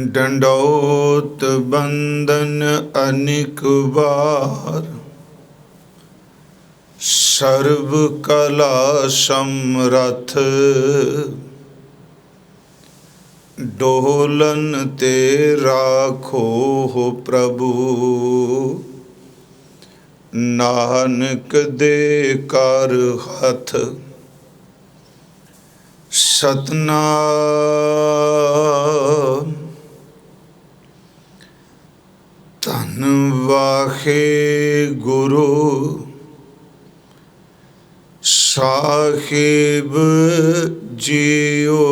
डंडौत बंदन अनिक बार, सर्व कला समरथ। डोलन ते राखो हो प्रभु, नानक दे कर हथ। सतनाम धन वाहे गुरु साहिब जियो।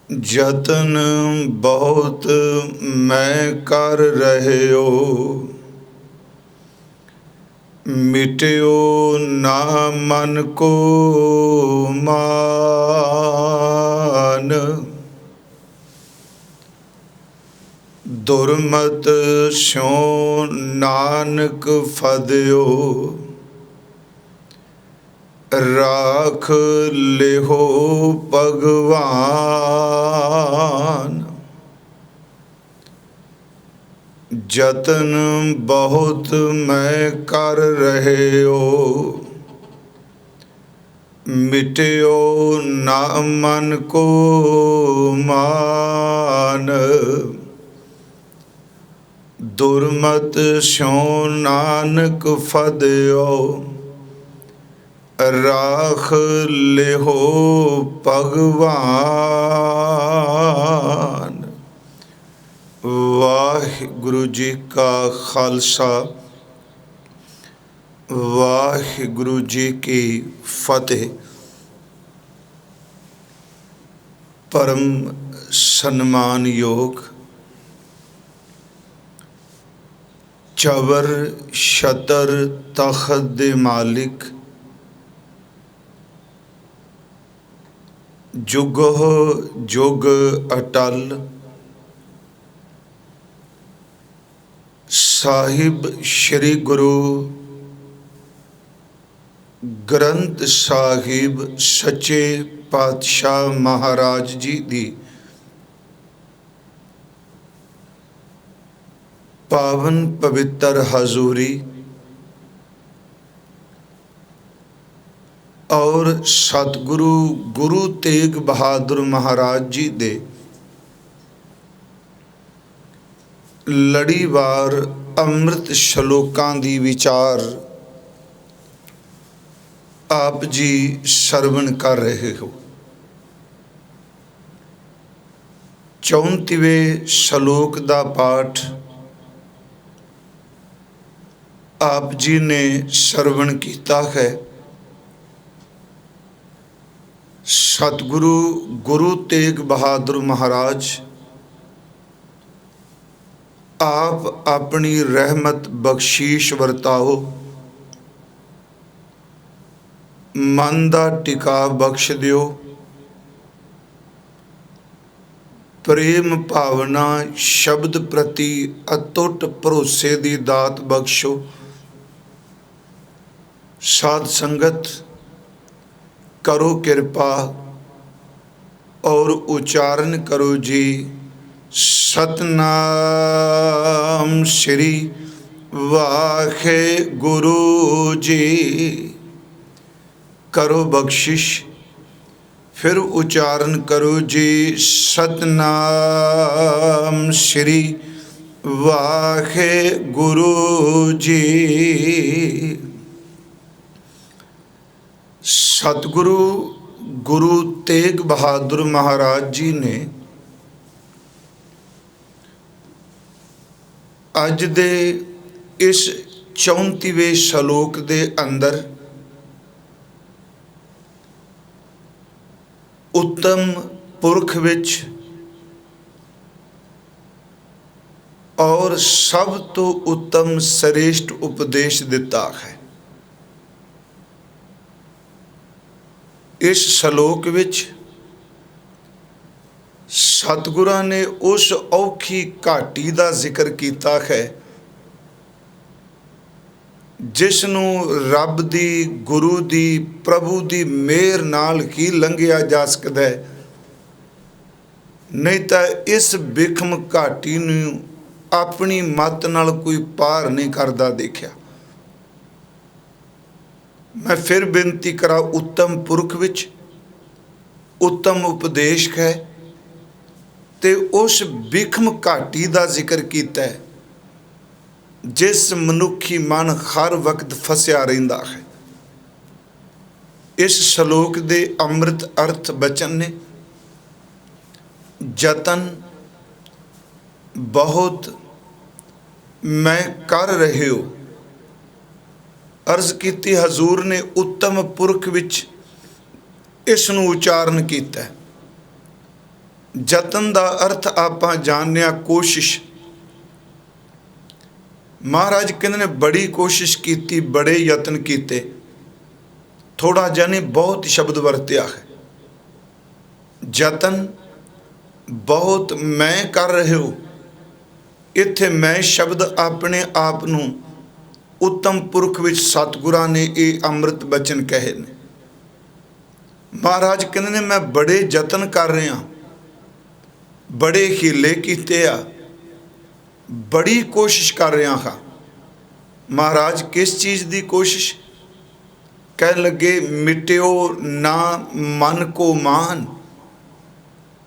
जतन बहुत मैं कर रहे हो, मिट्यो ना मन को मान। दुर्मत स्यों नानक फदियो, राख लिहो भगवान। जतन बहुत मैं कर रहे हो, मिट्यो ना मन को मान। दुर्मत स्यों नानक फदियो, राख लिहो भगवान। वाहिगुरु जी का खालसा, वाहिगुरु जी की फतेह। परम सन्मान योग चवर छतर तखत दे मालिक, जुगो जुग अटल। साहिब श्री गुरु ग्रंथ साहिब सच्चे पातशाह महाराज जी दी पावन पवित्र हजूरी और सतगुरु गुरु तेग बहादुर महाराज जी दे लड़ीवार अमृत श्लोकां दी विचार आप जी सरवण कर रहे हो। 34वें श्लोक दा पाठ आप जी ने सरवण किया है। सतगुरु गुरु तेग बहादुर महाराज आप अपनी रहमत बख्शीश वरताओ, मन दा टिका बख्श दियो, प्रेम भावना शब्द प्रति अतुट भरोसे दी दात बख्शो। साध संगत करो कृपा और उच्चारण करो जी सतनाम श्री वाहे गुरु जी। करो बख्शिश, फिर उच्चारण करो जी सतनाम श्री वाहे गुरु जी। सतगुरु गुरु तेग बहादुर महाराज जी ने अज दे इस 34वें श्लोक दे अंदर उत्तम पुरख विच और सब तो उत्तम श्रेष्ठ उपदेश दिता है। इस श्लोक विच सतगुरां ने उस औखी घाटी का जिक्र किया है जिसनों रब दी गुरु दी प्रभु दी मेहर नाल ही लंघिया जा सकता है। नहीं तो इस बिखम घाटी नूं अपनी मत नाल कोई पार नहीं करदा देखिया। मैं फिर बेनती करा, उत्तम पुरख विच उत्तम उपदेश है ते उस बिखम घाटी का जिक्र किया है जिस मनुखी मन हर वक्त फसिया रहिंदा है। इस श्लोक दे अमृत अर्थ बचन ने जतन बहुत मैं कर रहे हो। अर्ज की हजूर ने उत्तम पुरख विच इसनूं उचारण किया है। जतन का अर्थ आपां जानने कोशिश। महाराज कहते ने बड़ी कोशिश की, बड़े यत्न किए, थोड़ा जाने बहुत शब्द वरत्या है। जतन बहुत मैं कर रहे हो, इत्थे मैं शब्द अपने आप नूं उत्तम पुरख विच सतगुरां ने ये अमृत बचन कहे ने। महाराज कहते ने मैं बड़े जतन कर रहा, बड़े हीले कीते आ, बड़ी कोशिश कर रहा हाँ। महाराज किस चीज़ की कोशिश? कह लगे मिट्यो ना मन को मान।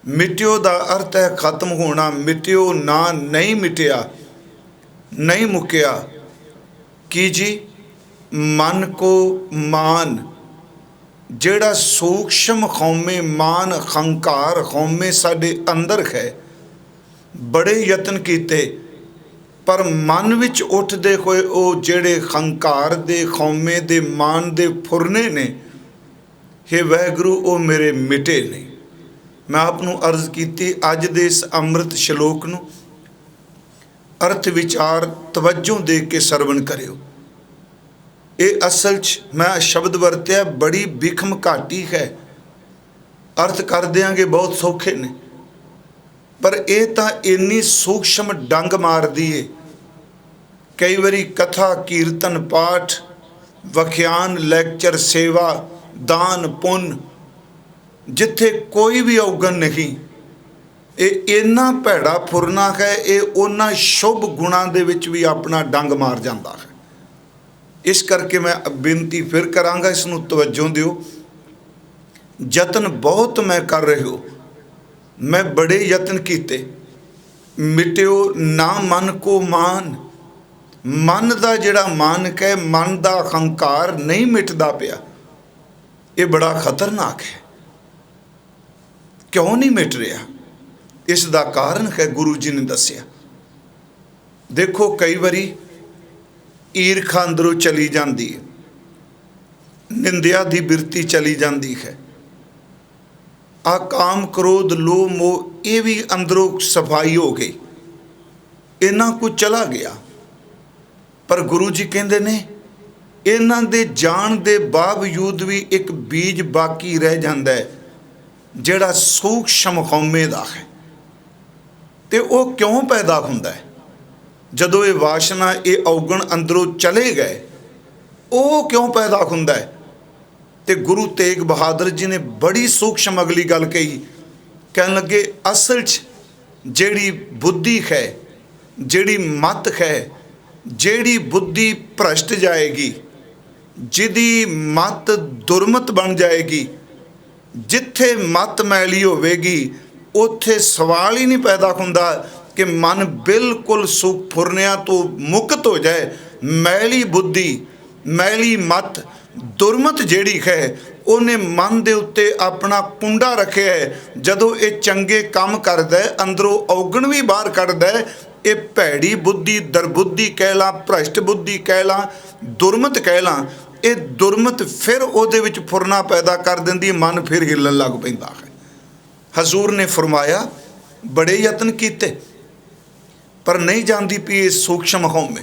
मिट्यो का अर्थ है खत्म होना, मिट्यो ना नहीं मिटिया, नहीं मुकिया। की जी? मन को मान, जेड़ा सूक्ष्म खौमे मान हंकार खौमे साडे अंदर है। बड़े यत्न कीते पर मन विच उठदे होए ओ जेड़े हंकार दे खौमे दे मान दे फुरने ने, हे वाहिगुरू ओ मेरे मिटे नहीं। मैं आपनू अर्ज की अज दे इस अमृत श्लोक नू अर्थ विचार तवज्जो दे के सरवण करियो। ये असल च मैं शब्द वरत्या बड़ी बिखम घाटी है। अर्थ कर देंगे बहुत सौखे ने, पर यह तो इन्नी सूक्ष्म डंग मार दी है। कई बारी कथा कीर्तन पाठ वख्यान लैक्चर सेवा दान पुण्य जिथे कोई भी अवगन नहीं, ये इन्ना भैड़ा फुरना है। ये उन्ना शुभ गुणा दे विच भी अपना डंग मार जाता है। इस करके मैं बेनती फिर करांगा, इसनूं तवज्जो दिओ। जतन बहुत मैं कर रहे हो, मैं बड़े यत्न किए, मिट्यो ना मन को मान। मन का जिहड़ा मानक है, मन का हंकार नहीं मिटदा पिया। ये बड़ा खतरनाक है। क्यों नहीं मिट रहा? इसका कारण है गुरु जी ने दसिया। देखो कई बारी ईरखा अंदरों चली जाती है, निंदिया की बिरती चली जाती है, आ काम क्रोध लोभ मोह ये भी अंदरों सफाई हो गई, इन्ना कुछ चला गया। पर गुरु जी कहते ने इन्हां दे जाण दे बावजूद भी एक बीज बाकी रह जाता है जिहड़ा सूक्ष्म खौमे दा है। ते वो क्यों पैदा हुंदा है? जदों ये वासना ये अवगुण अंदरों चले गए, वो क्यों पैदा हुंदा है? ते गुरु तेग बहादुर जी ने बड़ी सूक्ष्म अगली गल कही। कहन लगे असल च जेड़ी बुद्धि है, जेड़ी मत है, जेड़ी बुद्धि भ्रष्ट जाएगी, जिदी मत दुर्मत बन जाएगी, जिथे मत मैली होवेगी उत्थे सवाल ही नहीं पैदा हुंदा कि मन बिल्कुल सुख फुरनिया तो मुक्त हो जाए। मैली बुद्धि मैली मत दुर्मत जेड़ी है उन्हें मन दे उत्ते अपना कुंडा रखे है। जदों ये चंगे काम करदा है अंदरों अवगण भी बाहर कढ़दा है। ये भैड़ी बुद्धि दरबुद्धि कह ला, भ्रष्ट बुद्धि कह ला, दुर्मत कह ला, ये दुर्मत फिर उहदे विच फुरना पैदा कर देंदी, मन फिर हिलन लग पैंदा है। हजूर ने फरमाया बड़े यत्न कीते पर नहीं जाती पी इस सूक्ष्म खौमे।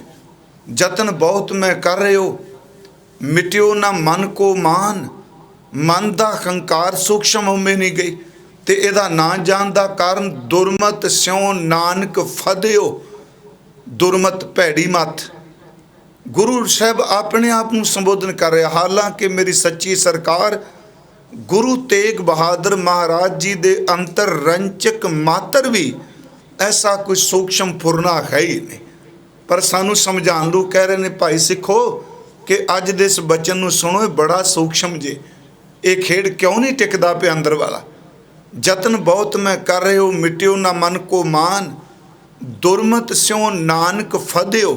जतन बहुत मैं कर रहे हो, मिट्यो ना मन को मान। मन का हंकार सूक्ष्म होमे नहीं गई ते इहदा ना जान दा कारण दुर्मत स्यों नानक फदियो। दुर्मत भैड़ी मत। गुरु साहब अपने आप को संबोधन कर रहे, हालांकि मेरी सच्ची सरकार गुरु तेग बहादुर महाराज जी दे अंतर रंचक मात्र भी ऐसा कोई सूक्ष्म फुरना है ही नहीं। पर सानू समझाण लू कह रहे ने भाई सिखो कि अज दे इस बचन नू सुनो, ये बड़ा सूक्ष्म जे, ये खेड क्यों नहीं टिकदा पे अंदर वाला। जतन बहुत मैं कर रहे हो मिट्यो ना मन को मान, दुरमत स्यों नानक फदियो।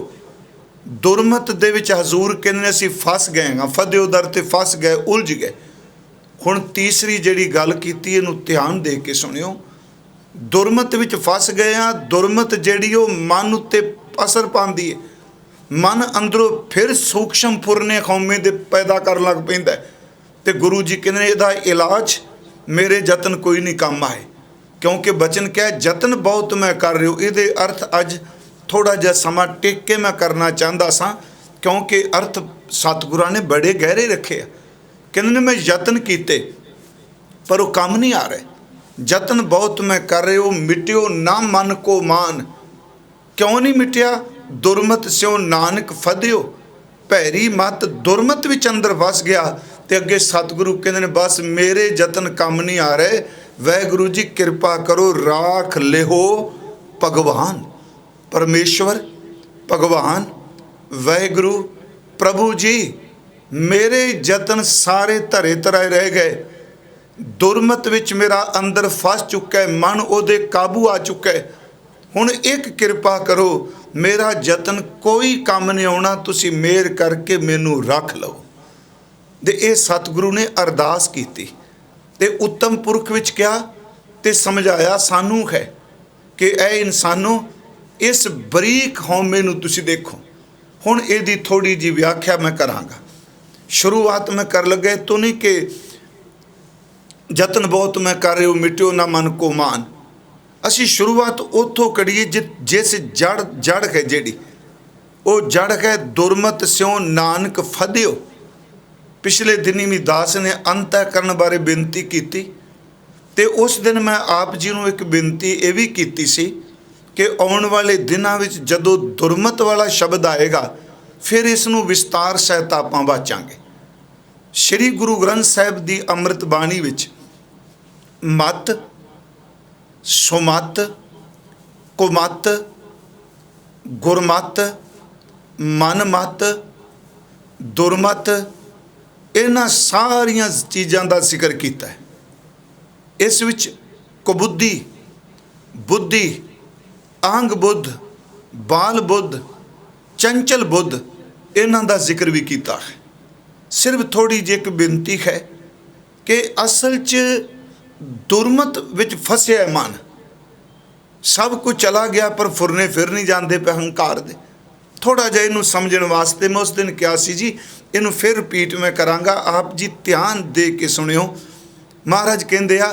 दुरमत दे विच हजूर कहने असीं फस गए हाँ, फदियो दर ते फस गए, उलझ गए। हुण तीसरी जिहड़ी गल कीती इहनूं ध्यान दे के सुनियो। दुरमत विच फस गए हाँ, दुरमत जिहड़ी वो मन उत्ते असर पांदी है, मन अंदरों फिर सूक्ष्म फुरने खौमे दे पैदा कर लग पैंदा है। ते गुरु जी कहने इहदा इलाज मेरे जतन कोई नहीं काम आए, क्योंकि बचन क्या जतन बहुत मैं कर रही हूँ। ये अर्थ अज थोड़ा जिहा समा टिक के मैं करना चाहता सा, क्योंकि अर्थ सतगुरां ने बड़े गहरे रखे। कहने मैं यतन किए पर वो काम नहीं आ रहे। जतन बहुत मैं कर रहे हो मिट्यो ना मन को मान। क्यों नहीं मिटिया? दुरमत स्यों नानक फदियो। भैरी मत दुरमत विच अंदर फस गया। ते अगे सतगुरु कहते हैं बस मेरे जतन काम नहीं आ रहे, वाहिगुरु जी कृपा करो राख लेहो भगवान। परमेश्वर भगवान वाहिगुरु प्रभु जी मेरे जतन सारे धरे धराए रह गए। दुरमत विच मेरा अंदर फस चुका है, मन उहदे काबू आ चुका है। हुण एक कृपा करो, मेरा जतन कोई काम नहीं आना, तुसी मेहर करके मैनू रख लो। ते ये सतगुरु ने अरदास की ते उत्तम पुरख विच क्या ते समझाया सानू है कि ए इंसानों इस बरीक हौमे नू तुसी देखो। हुण इहदी थोड़ी जी व्याख्या मैं करांगा। शुरुआत मैं कर लगे तो नहीं कि जतन बहुत मैं कर रहे हो मिट्यो ना मन को मान। असी शुरुआत उतों करिए जिस जड़ है जिहड़ी वो जड़ है दुरमत स्यों नानक फदियो। पिछले दिनी भी दास ने अंतःकरण बारे बेनती की ते उस दिन मैं आप जी नूं एक बेनती ये भी की सी कि आने वाले दिनों में जदों दुरमत वाला शब्द आएगा फिर इसनूं विस्तार सहित आपां वाचांगे। श्री गुरु ग्रंथ साहिब की अमृत बाणी विच मत सुमत कुमत गुरमत मनमत दुरमत इन्हां सारियां चीज़ों का जिक्र किया है। इस विच कुबुद्धि बुद्धि आंग बुद्ध बाल बुद्ध चंचल बुद्ध इन्हां का जिक्र भी किया है। सिर्फ थोड़ी जी एक बेनती है कि असल च दुरमत विच फसिया है मन, सब कुछ चला गया पर फुरने फिर नहीं जाते पे हंकार दे। थोड़ा जिहा इनू समझण वास्ते मैं उस दिन क्या सी जी, इनू फिर रिपीट मैं करांगा, आप जी ध्यान दे के सुनियो। महाराज कहंदे आ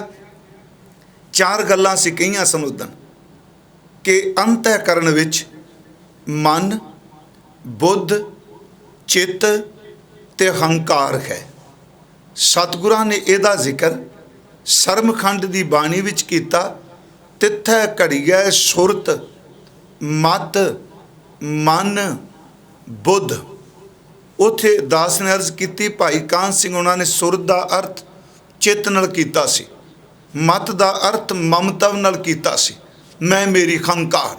चार गल्लां सी कहियां सन उदन कि अंतःकरण विच मन बुद्ध चित्त ते हंकार है। सतगुरां ने इहदा जिक्र सरमखंड की बाणी विच कीता। तिथै घड़िया सुरत मत मन बुद्ध। उथे दास ने अर्ज की, भाई कान सिंह उन्होंने सुरत का अर्थ चित्त नाल कीता सी, मत का अर्थ ममता नाल कीता सी, मैं मेरी हंकार।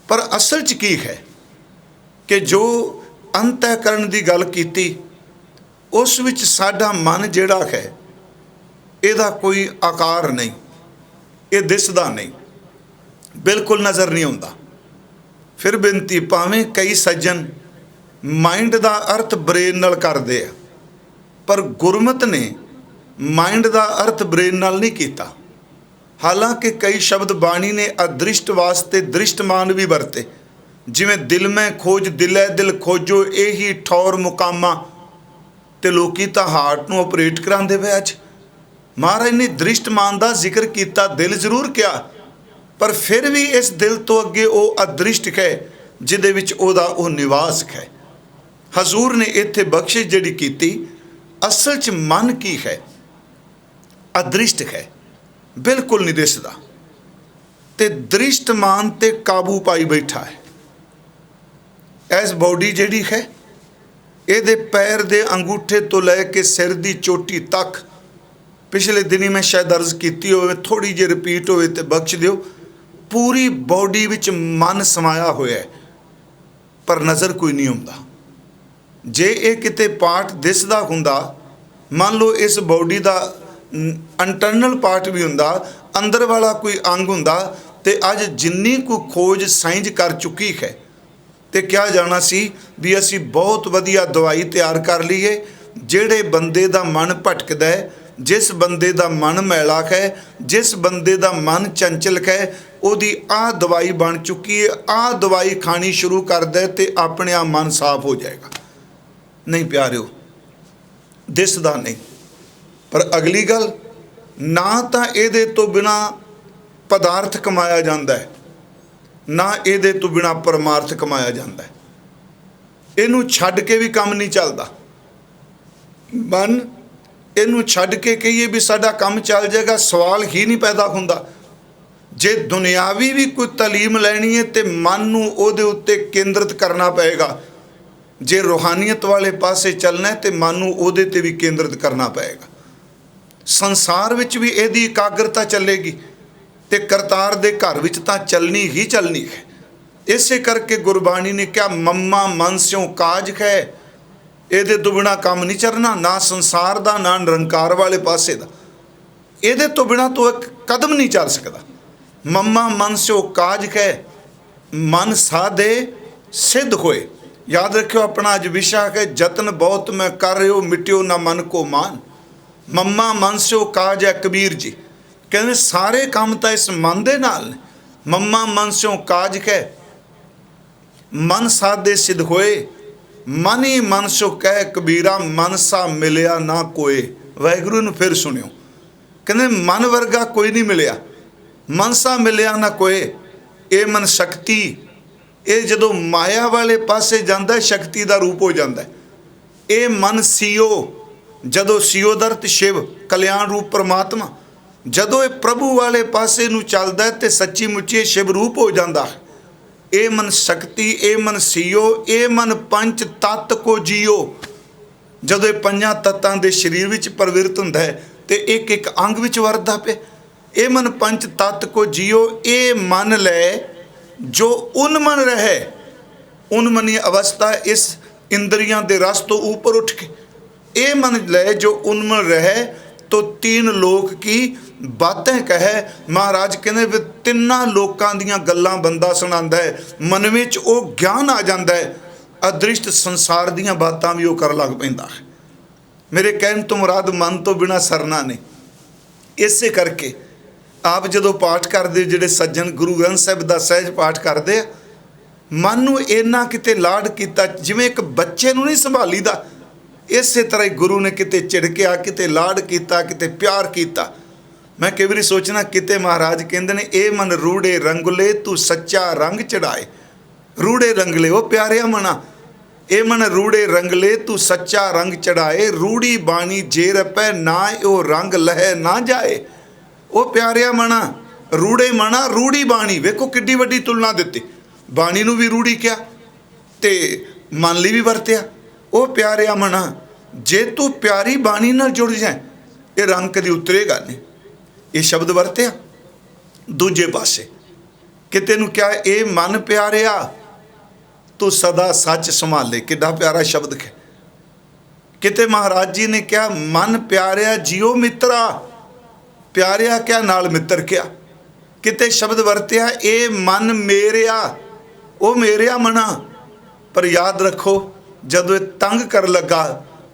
पर असल च की है कि जो अंतःकरण की गल की उस विच साडा मन जिहड़ा है इहदा कोई आकार नहीं, ये दिसदा नहीं, बिल्कुल नज़र नहीं आउंदा। फिर बेनती, भावें कई सज्जन माइंड का अर्थ ब्रेन नाल करदे आ, पर गुरमत ने माइंड का अर्थ ब्रेन नाल नहीं कीता। हालांकि कई शब्द बाणी ने अदृष्ट वास्ते दृष्टमान भी वरते, जिवें दिल में खोज दिलै दिल खोजो यही ठौर मुकामा। ते लोकी तां हार्ट नूं ऑपरेट करांदे पे अज। महाराज ने दृष्टमान का जिक्र किया, दिल जरूर किया, पर फिर भी इस दिल तो अगे वो अदृष्ट है जिहदे विच ओहदा वो निवास है। हजूर ने इत्थे बख्शिश जिहड़ी कीती, असल च मन की है अदृष्ट है, बिल्कुल नहीं दिसदा ते दृष्टमान ते काबू पाई बैठा है। एस बॉडी जिहड़ी है ਇਹਦੇ पैर ਦੇ अंगूठे तो लैके सिर की चोटी तक, पिछले दिनी मैं शायद अर्ज की होवे, थोड़ी जी रिपीट होवे तो बख्श दिओ, पूरी बॉडी विच मन समाया होया है, पर नज़र कोई नहीं आउंदा। जे ये किते पार्ट दिसदा हुंदा, मान लो इस बॉडी का इंटरनल पार्ट भी हुंदा, अंदर वाला कोई अंग हुंदा, ते अज जिन्नी को खोज साइंस कर चुकी है, तो क्या जाना सी भी असी बहुत वधिया दवाई तैयार कर लीए। जेड़े बंदे दा मन भटकदा है, जिस बंदे दा मन मैला है, जिस बंदे दा मन चंचल है, ओदी आ दवाई बन चुकी है, आ दवाई खानी शुरू कर दे तो अपने आप मन साफ हो जाएगा। नहीं प्यारिओ, दिसदा नहीं। पर अगली गल, ना तो ये तो बिना पदार्थ कमाया जाता है, ना ये तो बिना परमार्थ कमाया जाता है। इनू छड्ड के भी काम नहीं चलता। मन इनू छड्ड के कहिए भी साडा काम चल जाएगा, सवाल ही नहीं पैदा हुंदा। जे दुनियावी भी कोई तालीम लैनी है तो मन नूं उहदे उत्ते केंद्रित करना पएगा। जे रूहानीयत वाले पासे चलना है तो मन नूं उहदे ते भी केंद्रित करना पएगा। संसार विच भी इहदी एकाग्रता चलेगी तो करतार दे घर विच तां चलनी ही चलनी है। इसे करके गुरबाणी ने क्या, मम्मा मन स्यों काज है, ये तो बिना काम नहीं चलना, ना संसार का ना निरंकार वाले पासे का। ये तो बिना तो एक कदम नहीं चल सकता। मम्मा मन स्यों काज है, मन साधे सिद्ध होए। याद रखियो, अपना अज विषय है, जतन बहुत मैं कर रहे हो, मिट्टियो ना मन को मान। मम्मा मन स्यों काज है, कबीर जी कहते सारे काम तो इस मन दे नाल ने। मम्मा मन स्यों काज है, मन साधे सिद्ध होए, मन ही मन सो कह कबीरा, मन सा मिलिया ना कोई। वाहिगुरू ने फिर सुनियो, कहते मन वर्गा कोई नहीं मिलिया, मन सा मिलिया ना कोई। ये मन शक्ति, ये जदों माया वाले पासे जाता है, शक्ति का रूप हो जाता है। ये मन सीओ, जदों सीओ दर्त शिव, कल्याण रूप परमात्मा, जदों ये प्रभु वाले पासे नूं चलदा है तो सच्ची मुच्ची शिव रूप हो जाता है। ए मन शक्ति, ए मन सीओ, ए मन पंच तत्त को जियो। जदों ये पंजां तत्तां दे शरीर विच प्रवृत्त हुंदा है तो एक एक अंग विच वरदा पे। ए मन पंच तत्त को जियो, ए मन लै जो उन्मन रहे। उन्मनी अवस्था इस इंद्रियां दे रस तो ऊपर उठ के, ए मन लै जो उन्मन रहे तो तीन लोक की बातें कहे। महाराज कहते भी तिन्ना लोकां दियां गल्लां बंदा सुणांदा है, मन विच वो ज्ञान आ जाता है, अदृष्ट संसार दियां बातां भी वो कर लग पैंदा है। मेरे कहण तो मुराद मन तो बिना सरना नहीं। इसे करके आप जदों पाठ करते, जिहड़े सज्जन गुरु ग्रंथ साहिब दा सहज पाठ करते हैं, मन नूं इन्ना किते लाड कीता जिवें एक बच्चे नूं नहीं संभालीदा, इसे तरह ही गुरु ने किते झिड़किया, किते लाड किया, किते प्यार किया। मैं कई बार सोचना, किते महाराज कहते ने, ए मन रूड़े रंगले तू सच्चा रंग चढ़ाए। रूड़े रंगले वो प्यारिया मना, ए मन रूड़े रंगले तू सच्चा रंग चढ़ाए। रूड़ी बाणी जे रपै ना ओ रंग लहे ना जाए। वो प्यारिया मना, रूड़े मना, रूड़ी बाणी। वेखो किड्डी वड्डी तुलना दित्ती, बाणी नूं भी रूड़ी क्या ते मन लई भी वरतिया। वो प्यारिया मना, जे तू प्यारी बाणी नाल जुड़ जाए, ये रंग कदी उतरेगा नहीं। ये शब्द वरत्या। दूजे पासे किते नूं क्या, ये मन प्यारिया तू सदा सच संभाले। कितना प्यारा शब्द है। किते महाराज जी ने क्या, मन प्यारिया जियो मित्रा। प्यारिया क्या नाल मित्र क्या। किते शब्द वरत्या, ये मन मेरिया, वो मेरिया मना। पर याद रखो, जदों तंग कर लगा,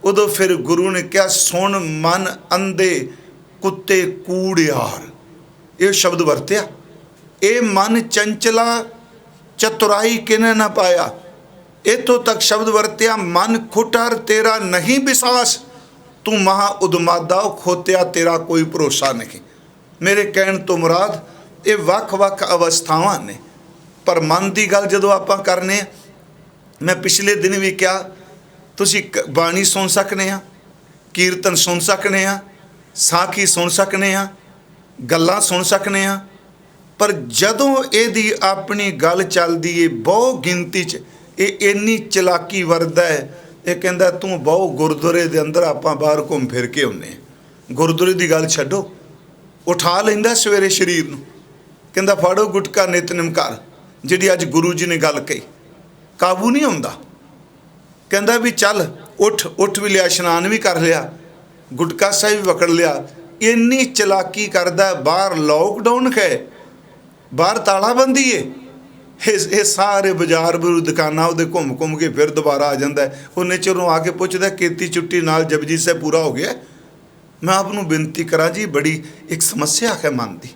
उदों फिर गुरु ने क्या, सुन मन अंधे कुत्ते कूड़ियार। ये शब्द वरत्या। ये मन चंचला चतुराई किने ना पाया। इतों तक शब्द वरत्या, मन खुटर तेरा नहीं विश्वास, तू महा उदमादा खोत्या तेरा कोई भरोसा नहीं। मेरे कहण तो मुराद ये वख वख अवस्थावां ने, पर मन की गल जदों आपां करने, मैं पिछले दिन भी क्या, तुसी बाणी सुन सकने आ, कीर्तन सुन सकने आ, साखी सुन सकने आ, गल्लां सुन सकने आ, पर जदों इहदी अपनी गल चलदी है बहु गिनती च, ये इन्नी चलाकी वरदा है, ये कहता तू बहु गुरुद्वारे दे अंदर आपां बाहर घूम फिर के आउने, गुरुद्वारे की गल छड्डो। उठा लेंदा सवेरे शरीर नूं, कहता फाड़ो गुटका नितनेम कर, जिहड़ी अज गुरु जी ने गल कही। काबू नहीं आउंदा, कहता भी चल उठ, उठ भी लिया, इशनान भी कर लिया, गुटका साहिब भी पकड़ लिया। इन्नी चलाकी करदा, बाहर लॉकडाउन है, बाहर तालाबंदी है, ये सारे बाजार बरू दुकाना वो घूम घूम के फिर दोबारा आ जाता है। उन्हें चलों आके पुछदा खेती चुट्टी नाल जपजी साहिब पूरा हो गया। मैं आपनूं बेनती करा जी, बड़ी एक समस्या है मन की,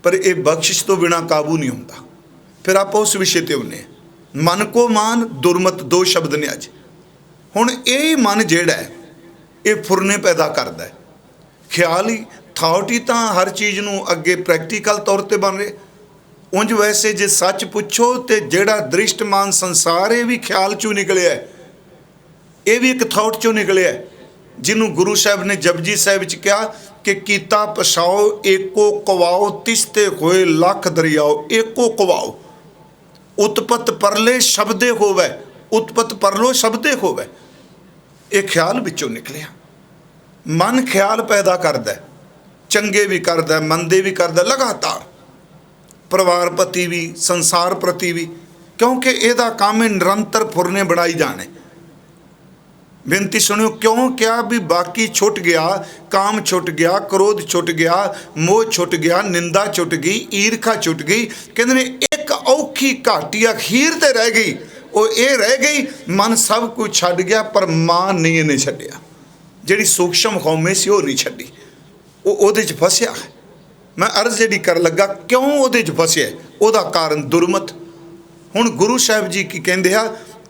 पर यह बख्शिश तो बिना काबू नहीं होंदा। फिर आप उस विषय पर आने, मन को मान दुरमत, दो शब्द ने अज। हुण यही मन जिहड़ा है ये फुरने पैदा करता है। ख्याल ही थॉट ही तो हर चीज़ नूं अगे प्रैक्टिकल तौर पर बन रहे। उंज वैसे जे सच पुछो तो जिहड़ा दृष्टमान संसार ये भी ख्याल चों निकलिया है, ये भी एक थॉट चों निकलिया है, जिन्हों गुरु साहब ने जपजी साहिब च कहा कि कीता पछाओ एको कवाओ, तिसते होए लख दरियाओ, एको कवाओ। उत्पत परले शब्दे होवे, उत्पत परलो शब्दे होवे। ये ख्याल विचों निकलिया। मन ख्याल पैदा करता है, चंगे भी करता है, मंदे भी करता है, लगातार परिवार प्रति भी, संसार प्रति भी, क्योंकि यदा काम है निरंतर फुरने बनाई जाने। बेनती सुनियो, क्यों क्या भी बाकी छुट गया, काम छुट गया, क्रोध छुट गया, मोह छुट गया, निंदा छुट गई, ईर्खा छुट गई। कहते ने एक औखी घाटी अखीर ते रह गई, वो ये रह गई मन सब कुछ छड्ड गया, पर मान नहीं इन्हें छड्डिया। जिहड़ी सूक्ष्म कौमे सी वो नहीं छड्डी, वो उहदे च फसिया है। मैं अर्ज जिहड़ी कर लगा, क्यों उहदे च फसिया, उहदा कारण दुरमत। हुण गुरु साहिब जी की कहंदे आ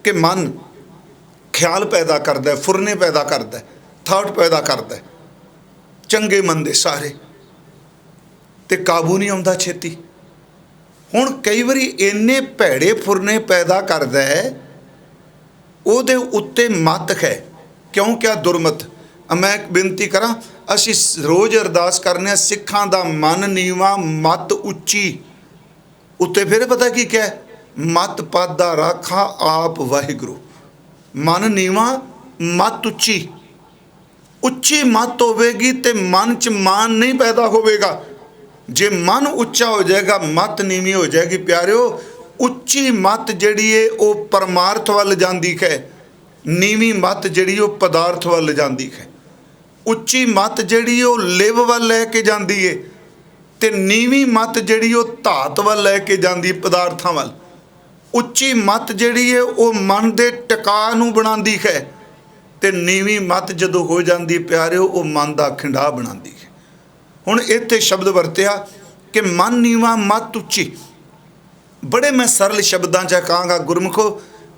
कि मन ख्याल पैदा करता है, फुरने पैदा करता है, थॉट पैदा करता है, चंगे मंदे सारे, ते काबू नहीं आउंदा छेती। हुण कई बारी इन्ने भैड़े फुरने पैदा करता है, उहदे उत्ते मत है, क्यों क्या दुरमत। मैं एक बेनती करा, असी रोज़ अरदास करने, सिखां दा मन नीवा मत उच्ची। उत्ते फिर पता की क्या है, मत पादा राखा आप वाहिगुरु। मन नीवा मत उच्ची, उच्ची मत होवेगी तो मन च मान नहीं पैदा होवेगा। जे मन उच्चा हो जाएगा मत नीवी हो जाएगी। प्यारिओ, उच्ची मत जिहड़ी है वो परमार्थ वल जांदी है, नीवी मत जिहड़ी वो पदार्थ वल जांदी है। उच्ची मत जिहड़ी वो लिव वल लैके जांदी है, ते नीवी मत जिहड़ी वो धात वल लैके जांदी पदार्थां वल। उच्ची मत जिहड़ी है वो मन दे टिका नूं बनांदी है, ते नीवी मत जदों हो जांदी प्यारिओ वो मन दा खिंडा बनांदी है। हुण इत्थे शब्द वरतिया कि मन नीवा मत उच्ची। बड़े मैं सरल शब्दां च कहांगा, गुरमुखो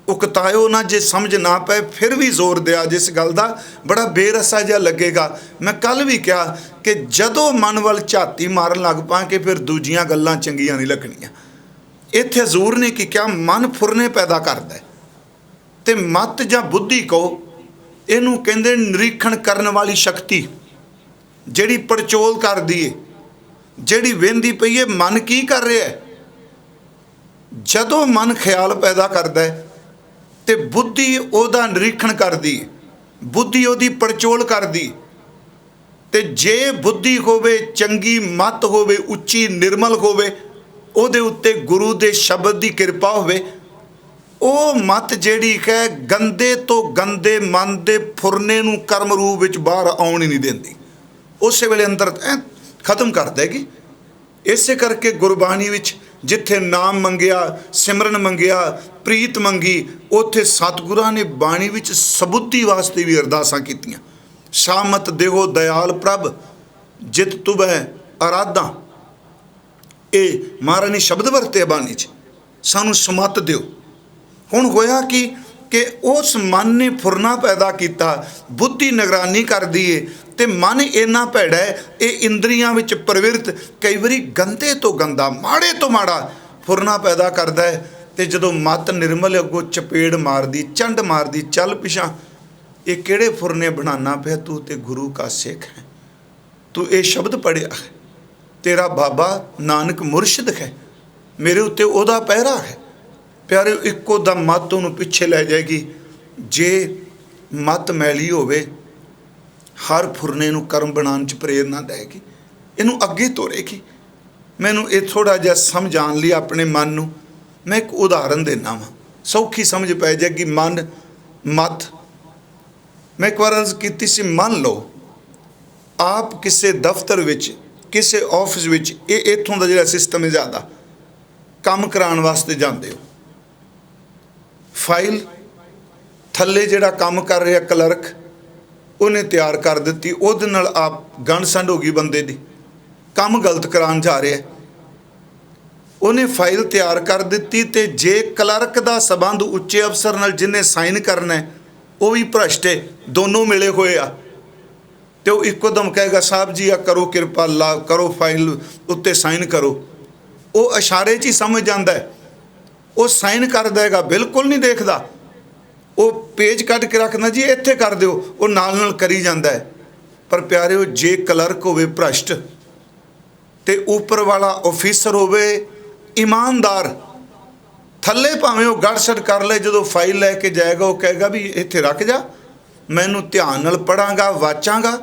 उकतायो ना, जे समझ ना पाए फिर भी जोर दिया जिस गल दा, बड़ा बेरसा जिहा लगेगा। मैं कल भी कहा कि जदों मन वल झाती मारन लग पांगे फिर दूजियां गल्लां चंगियां नहीं लगणियां। इत्थे हजूर ने की क्या, मन फुरने पैदा करता है, ते मत जां बुद्धि कहो, इनू कहंदे निरीक्षण करन वाली शक्ति, जिहड़ी पड़चोल करदी है, जिहड़ी वेंदी पई है मन की कर रहा है। जदों मन ख्याल पैदा करता है ते बुद्धि ओहदा निरीक्षण करदी, बुद्धि ओहदी पड़चोल करदी। ते जे बुद्धि होवे, चंगी मत होवे, उच्ची निर्मल होवे, ਉਹਦੇ उत्ते गुरु के शब्द की कृपा होवे, ਉਹ मत ਜਿਹੜੀ है गंदे तो गंदे मन के फुरने नूं कर्म रूप विच बाहर आउण ही नहीं देंदी, उस वेले अंदर खत्म कर देगी। इसे करके गुरबाणी विच जिथे नाम मंगिया, सिमरन मंगिया, प्रीत मंगी, उत्थे सतगुरां ने बाणी विच सबुद्धि वास्ते भी अरदासां कीतियां। शामत देहो दयाल प्रभ जित तुवै आराधा, ये महाराज ने शब्द वरते बाणी च, सानू समत दिओ। हुण होया कि उस मन ने फुरना पैदा किया, बुद्धि निगरानी कर दी है, तो मन इन्ना भैड़ा है, ये इंद्रियां विच प्रवृत्त कई बारी गंदे तो गंदा, माड़े तो माड़ा फुरना पैदा करता है। तो जदों मत निर्मल अगों चपेड़ मारदी, चंड मारदी, चल पिछां, ये किहड़े फुरने बनाना पिया तू, ते गुरु का सिख है, तू ये शब्द पढ़िया है, तेरा बाबा नानक मुरशद है, मेरे उत्ते ओहदा पहरा है। प्यारे इक्को दम मत उन्होंने पिछे लै जाएगी, जे मत मैली होवे हर फुरने नूं कर्म बनाउण च प्रेरणा देगी, इनू अगे तोरेगी। मैनू ये थोड़ा जिहा समझाउण लई अपने मन नूं मैं एक उदाहरण देना वा, सौखी समझ पै जाएगी। मन मत, मैं एक बार अर्ज की सी, मन लो आप किसी दफ्तर विच किसी ऑफिस विच इत्थों का जिहड़ा सिस्टम है ज़्यादा काम कराउण वास्ते जांदे हो, फाइल थल्ले जिहड़ा काम कर रहा क्लर्क उन्हें तैयार कर दी, उहदे नाल आप गंढ संढ हो गई बंदे दी, काम गलत कराउण जा रहा है, उन्हें फाइल तैयार कर दी। तो जे क्लर्क का संबंध उच्चे अफसर नाल जिन्हें साइन करना है वो भी भ्रष्ट है, दोनों मिले हुए आ, तो इको दम कहेगा साहब जी आ करो किरपा ला करो फाइल उत्ते साइन करो, वो इशारे च ही समझ जाता है, वो साइन कर देगा, बिल्कुल नहीं देखता, वो पेज कट के रखना जी इत्थे कर दो, वो नाल नाल करी जाता है। पर प्यारे जे क्लर्क होवे भ्रष्ट ते ऊपर वाला ऑफिसर होवे ईमानदार, थल्ले भावें वो गड़सड़ कर ले, जो फाइल लैके जाएगा वो कहेगा भी इत्थे रख जा, मैनू ध्यान नाल पढ़ांगा वाचांगा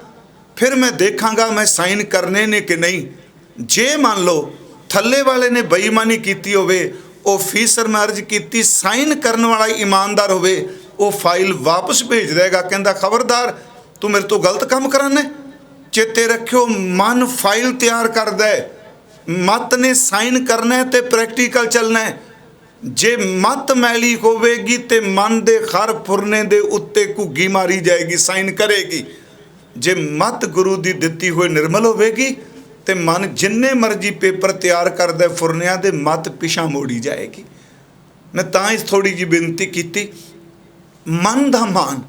फिर मैं देखांगा मैं साइन करने ने कि नहीं। जे मान लो थल्ले वाले ने बेईमानी की होवे, ऑफिसर ने अर्ज की साइन करने वाला ईमानदार होवे, वो फाइल वापस भेज देगा, कहता खबरदार तू मेरे तो गलत काम कराने। चेते रखियो मन फाइल तैयार कर दे, मत ने साइन करना है तो प्रैक्टिकल चलना है। जे मत मैली होवेगी तो मन दे खर फुरने दे उत्ते घुग्गी मारी जाएगी, साइन करेगी। जे मत गुरु दी दिती हुई निर्मल होवेगी तो मन जिन्ने मर्जी पेपर तैयार कर दे फुरनिया दे मत पिछा मोड़ी जाएगी। मैं तां इस थोड़ी जी बेनती की, मन दा मान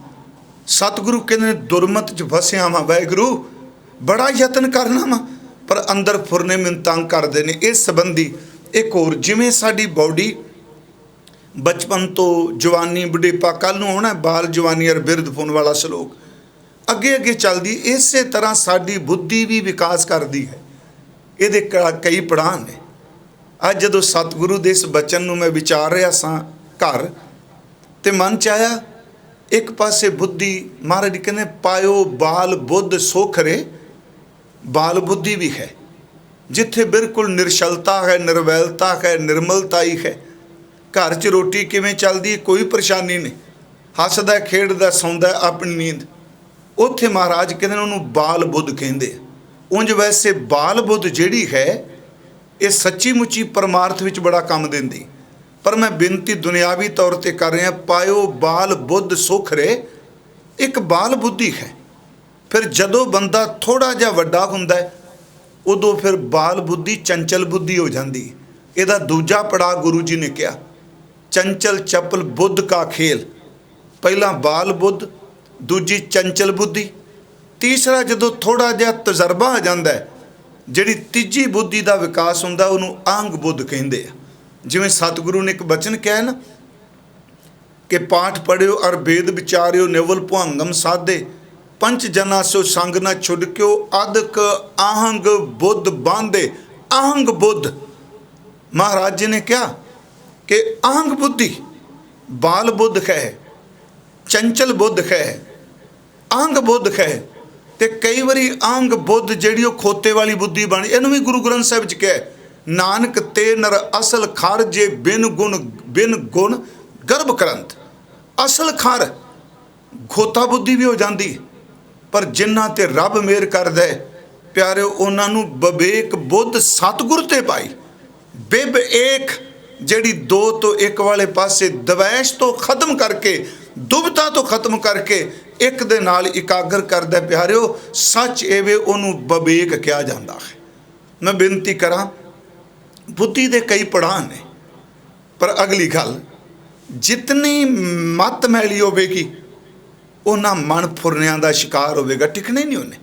सतगुरु कहते दुरमत च फसिया वा, वाहिगुरु बड़ा यतन करना वा पर अंदर फुरने मैनूं तंग करते हैं। इस संबंधी एक होर जिवें साडी बॉडी बचपन तो जवानी बुढ़ेपा कल नूं होना बाल जवानी और बिरध पुन वाला सलोक अगे अगे चलती, इस तरह साडी बुद्धि भी विकास करती है। ये कई पड़ाव ने। अज जदों सतगुरु दे इस बचन नूं मैं विचार रहा सां घर ते मन च आया, एक पासे बुद्धि महाराज कहते पायो बाल बुद्ध सोखरे, बाल बुद्धि भी है जिथे बिल्कुल निरछलता है, निर्वैलता है, निर्मलता ही है। घर च रोटी किवें चलदी, कोई परेशानी नहीं, हसदा खेडदा सौंदा अपनी नींद, उत्थे महाराज कहते उन्होंने बाल बुद्ध कहिंदे। उंज वैसे बाल बुद्ध जिहड़ी है ये सच्ची मुच्ची परमार्थ विच बड़ा काम दिंदी, पर मैं बिनती दुनियावी तौर पर कर रहा, पायो बाल बुद्ध सुखरे, एक बाल बुद्धि है। फिर जदों बंदा थोड़ा जिहा वड्डा हुंदा है उदों फिर बाल बुद्धि चंचल बुद्धि हो जाती। इहदा दूजा पड़ाव गुरु जी ने कहा चंचल चपल बुद्ध का खेल। पहला बाल बुद्ध, दूजी चंचल बुद्धि, तीसरा जदों थोड़ा जिहा तजर्बा आ जाता है जिहड़ी तीजी बुद्धि का विकास हुंदा उहनूं आंग बुद्ध कहिंदे आ। जिवें सतगुरु ने एक बचन कहा है ना कि पाठ पढ़ियो और वेद विचारियो निवल भुआंगम साधे, पंच जना सो संग न छुड़क्यो अदक आहंग बुद्ध बांधे। आहंग बुद्ध महाराज जी ने कहा कि आहंग बुद्धि बाल बुद्ध है, चंचल बुद्ध है, आहंग बुद्ध है। तो कई बारी आहंग बुद्ध जिहड़ी खोते वाली बुद्धि बन, इहनूं भी गुरु ग्रंथ साहिब च कहा नानक ते नर असल खार जे बिन गुण गर्भ करंत। असल खार खोता बुद्धि भी हो जाती, पर जिन्हां ते रब मेहर करदा है प्यारे उन्होंने बवेक बुद्ध सतगुर ते पाई। बिब एक जिहड़ी दो तो एक वाले पासे दवैश तो खत्म करके दुबता तो खत्म करके एक दे नाल इकागर करदा प्यारिओ, सच एवे उन्होंने बवेक कहा जाता है। मैं बेनती करा बुद्धि दे कई पड़ाव ने, पर अगली गल जितनी मत मैली होगी उन्ना मन फुरनिया का शिकार होगा, टिकने नहीं उन्हें।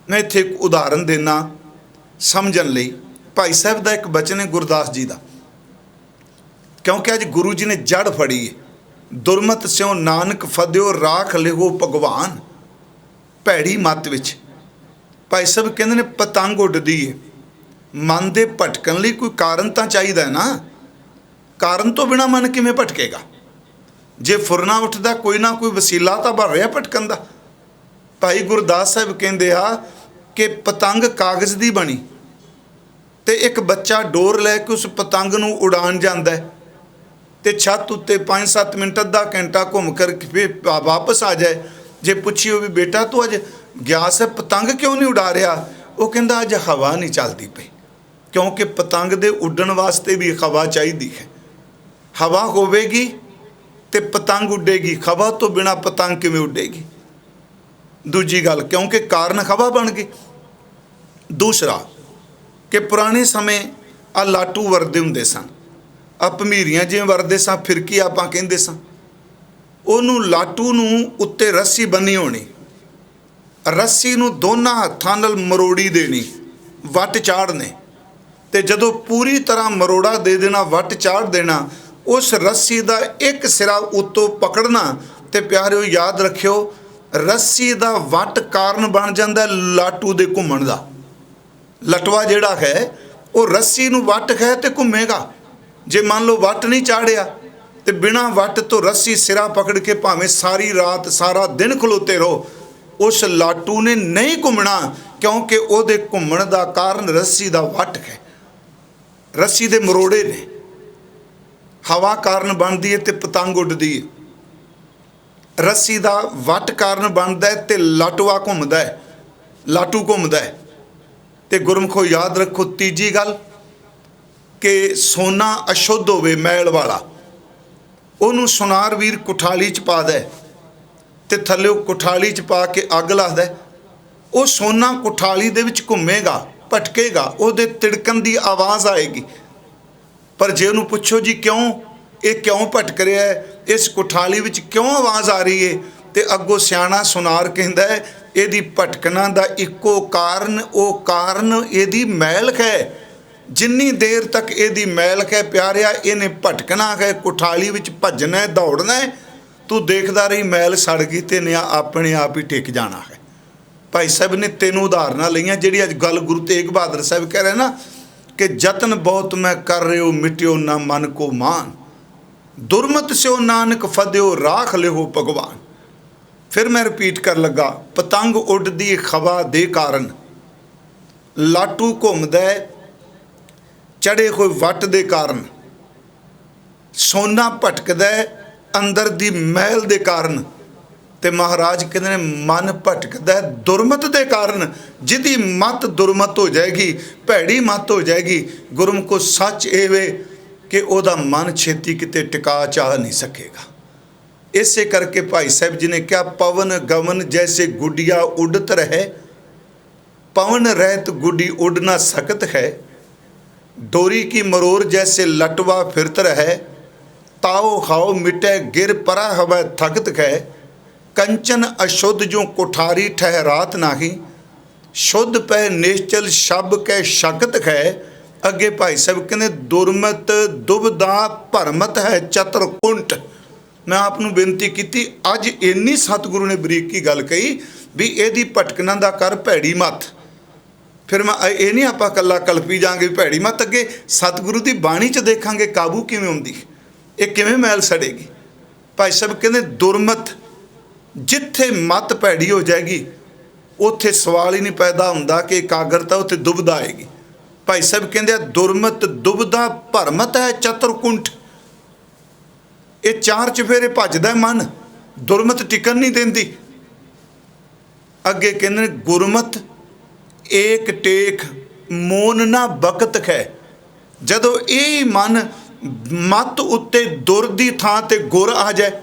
मैं इत्थे एक उदाहरण देना समझन लई। भाई साहब का एक बचन है गुरदास जी का, क्योंकि अज गुरु जी ने जड़ फड़ी है, दुरमत स्यों नानक फद्यो राख लिहो भगवान। भैड़ी मत विच भाई साहब कहते ने पतंग उड्डदी है, मन दे भटकन लई कोई कारण तो चाहिए ना, कारण तो बिना मन किवें भटकेगा। जे फुरना उठदा कोई ना कोई वसीला तो बन रहा भटकन का। भाई गुरदास साहब कहते आ कि पतंग कागज़ की बनी तो एक बच्चा डोर लैके उस पतंग नूं उड़ान जांदा है ते छत उत्ते 5-7 मिनट अद्धा घंटा घूम कर फिर वापस आ जाए। जे पूछिए भी बेटा तू अज गया से पतंग क्यों नहीं उड़ा रहा, वो कहता अज हवा नहीं चलती पई, क्योंकि पतंग दे उड्डण वास्ते भी हवा चाहिए है। हवा होवेगी तो पतंग उडेगी, हवा तो बिना पतंग किवें उडेगी। दूजी गल क्योंकि कारण हवा बन गई। दूसरा कि पुराने समय आ लाटू वरदे हुंदे सन, आ भमीरियां जिवें वरदे सन, फिरकी आपां कहिंदे सन, उहनूं लाटू नूं उत्ते रस्सी बन्नी होनी, रस्सी नूं दोनां हत्थां नाल मरोड़ी देनी, वट चाढ़ने ते जदों पूरी तरह मरोड़ा दे देना, वट चाढ़ देना, उस रस्सी का एक सिरा उत्तों पकड़ना ते प्यारिओ याद रखियो रस्सी का वट कारण बन जाता लाटू दे घूमण दा। लटवा जिहड़ा है वो रस्सी नूं वट है तो घूमेगा। जे मान लो वट नहीं चाढ़िया तो बिना वट तो रस्सी सिरा पकड़ के भावें सारी रात सारा दिन खलोते रहो, उस लाटू ने नहीं घूमना, क्योंकि उहदे घूमण दा कारण रस्सी दा वट है, रस्सी दे मरोड़े ने। हवा कारण बनती है तो पतंग उड़ती है, रस्सी का वट कारण बनता है तो लाटुआ घूमता है, लाटू घूमता है। तो गुरमुखो याद रखो तीजी गल कि सोना अशुद्ध होवे मैल वाला, उन्होंने सुनार वीर कुठाली च पा दे ते थल्ले कुठाली च पा के अग ला दे, वो सोना कुठाली दे विच घूमेगा, भटकेगा, उहदे तिड़कन की आवाज़ आएगी। पर जे उन्होंने पुछो जी क्यों ये क्यों भटक रहा है, इस कुठाली विच क्यों आवाज़ आ रही है, तो अगों सियाणा सुनार कहता है यदी भटकना दा इक्को कारण, वो कारण यदी मैल है। जिन्नी देर तक यदी मैल है प्यारिया इन्हें भटकना है, कुठाली विच भजना है, दौड़ना है, तू देखदा रही मैल सड़ गई तो इन्हें अपने आप ही टिक जाना है। भाई साहब ने 3 उदाहरण लईआं जिहड़ी अज गल गुरु तेग बहादुर साहब कह रहे ना कि जतन बहुत मैं कर रहे हो मिट्यो ना मन को मान, दुरमत स्यो नानक फद्यो राख लिहो भगवान। फिर मैं रिपीट कर लगा, पतंग उड़दी हवा दे कारण, लाटू घूमदा चढ़े हुए वट दे कारण, सोना भटकदा अंदर दी महल दे कारण, ते महाराज कहते हैं मन भटकदा दुरमत दे कारण। जिदी मत दुरमत हो जाएगी, भैड़ी मत हो जाएगी, गुरमुख को सच ये वे कि ओदा मन छेती किते टिका चाह नहीं सकेगा। इसे करके भाई साहब जी ने क्या पवन गवन जैसे गुडिया उड़त रहे, पवन रहत गुडी उड़ ना सकत है, डोरी की मरोर जैसे लटवा फिरत रहे, ताओ खाओ मिटे गिर परा हवा थकत है, कंचन अशुद्ध जो कुठारी ठहरात नाही, शुद्ध पै निश्चल शब कै शकत है। अगे भाई साहब कहते दुरमत दुबदा भरमत है चतुरकुंट। मैं आपनू बेनती की अज इन्नी सतगुरु ने बरीकी गल कही भी यदी भटकना दा कर भैड़ी मत। फिर मैं ये नहीं आप कला कल्पी जाएंगे भैड़ी मत, अगे सतगुरु की बाणी च देखांगे काबू किवें आउंदी, ये किवें मैल सड़ेगी। भाई साहब कहते दुरमत जिथे मत भैड़ी हो जाएगी उत्थे सवाल ही नहीं पैदा होंदा कि एकाग्रता उत्थे दुबदा आएगी। भाई साहब कहते दुरमत दुबदा भरमत है चतुरकुंठ, ये 4 चफेरे भजदा मन, दुरमत टिकन नहीं देंदी। अगे कहते गुरमत एक टेक मोन ना बकत है। जदों यही मन मत उत्ते दुर दी थां ते गुर आ जाए,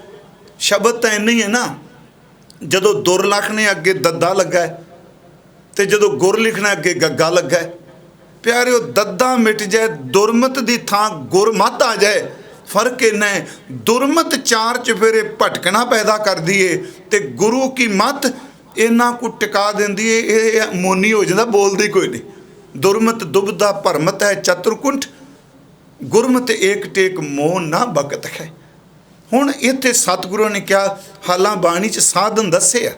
शब्द तो इन्ना ही है ना, जदों दुर लिखने अगे दद्दा लगा है तो जदों गुर लिखना अगे गग्गा लगा है। प्यारे दद्दा मिट जाए, दुरमत दी थां गुर मत आ जाए, फर्क इन्ना है। दुरमत 4 चफेरे भटकना पैदा कर दिए तो गुरु की मत इन्ना को टिका देंदी है, ये मोनी हो जाता, बोलती कोई नहीं। दुरमत दुबदा भरमत है चतुरकुंठ, गुरमत एक टेक मोह ना बकत है। हुण इत्थे सतगुरु ने क्या हालां बाणी च साधन दस्से आ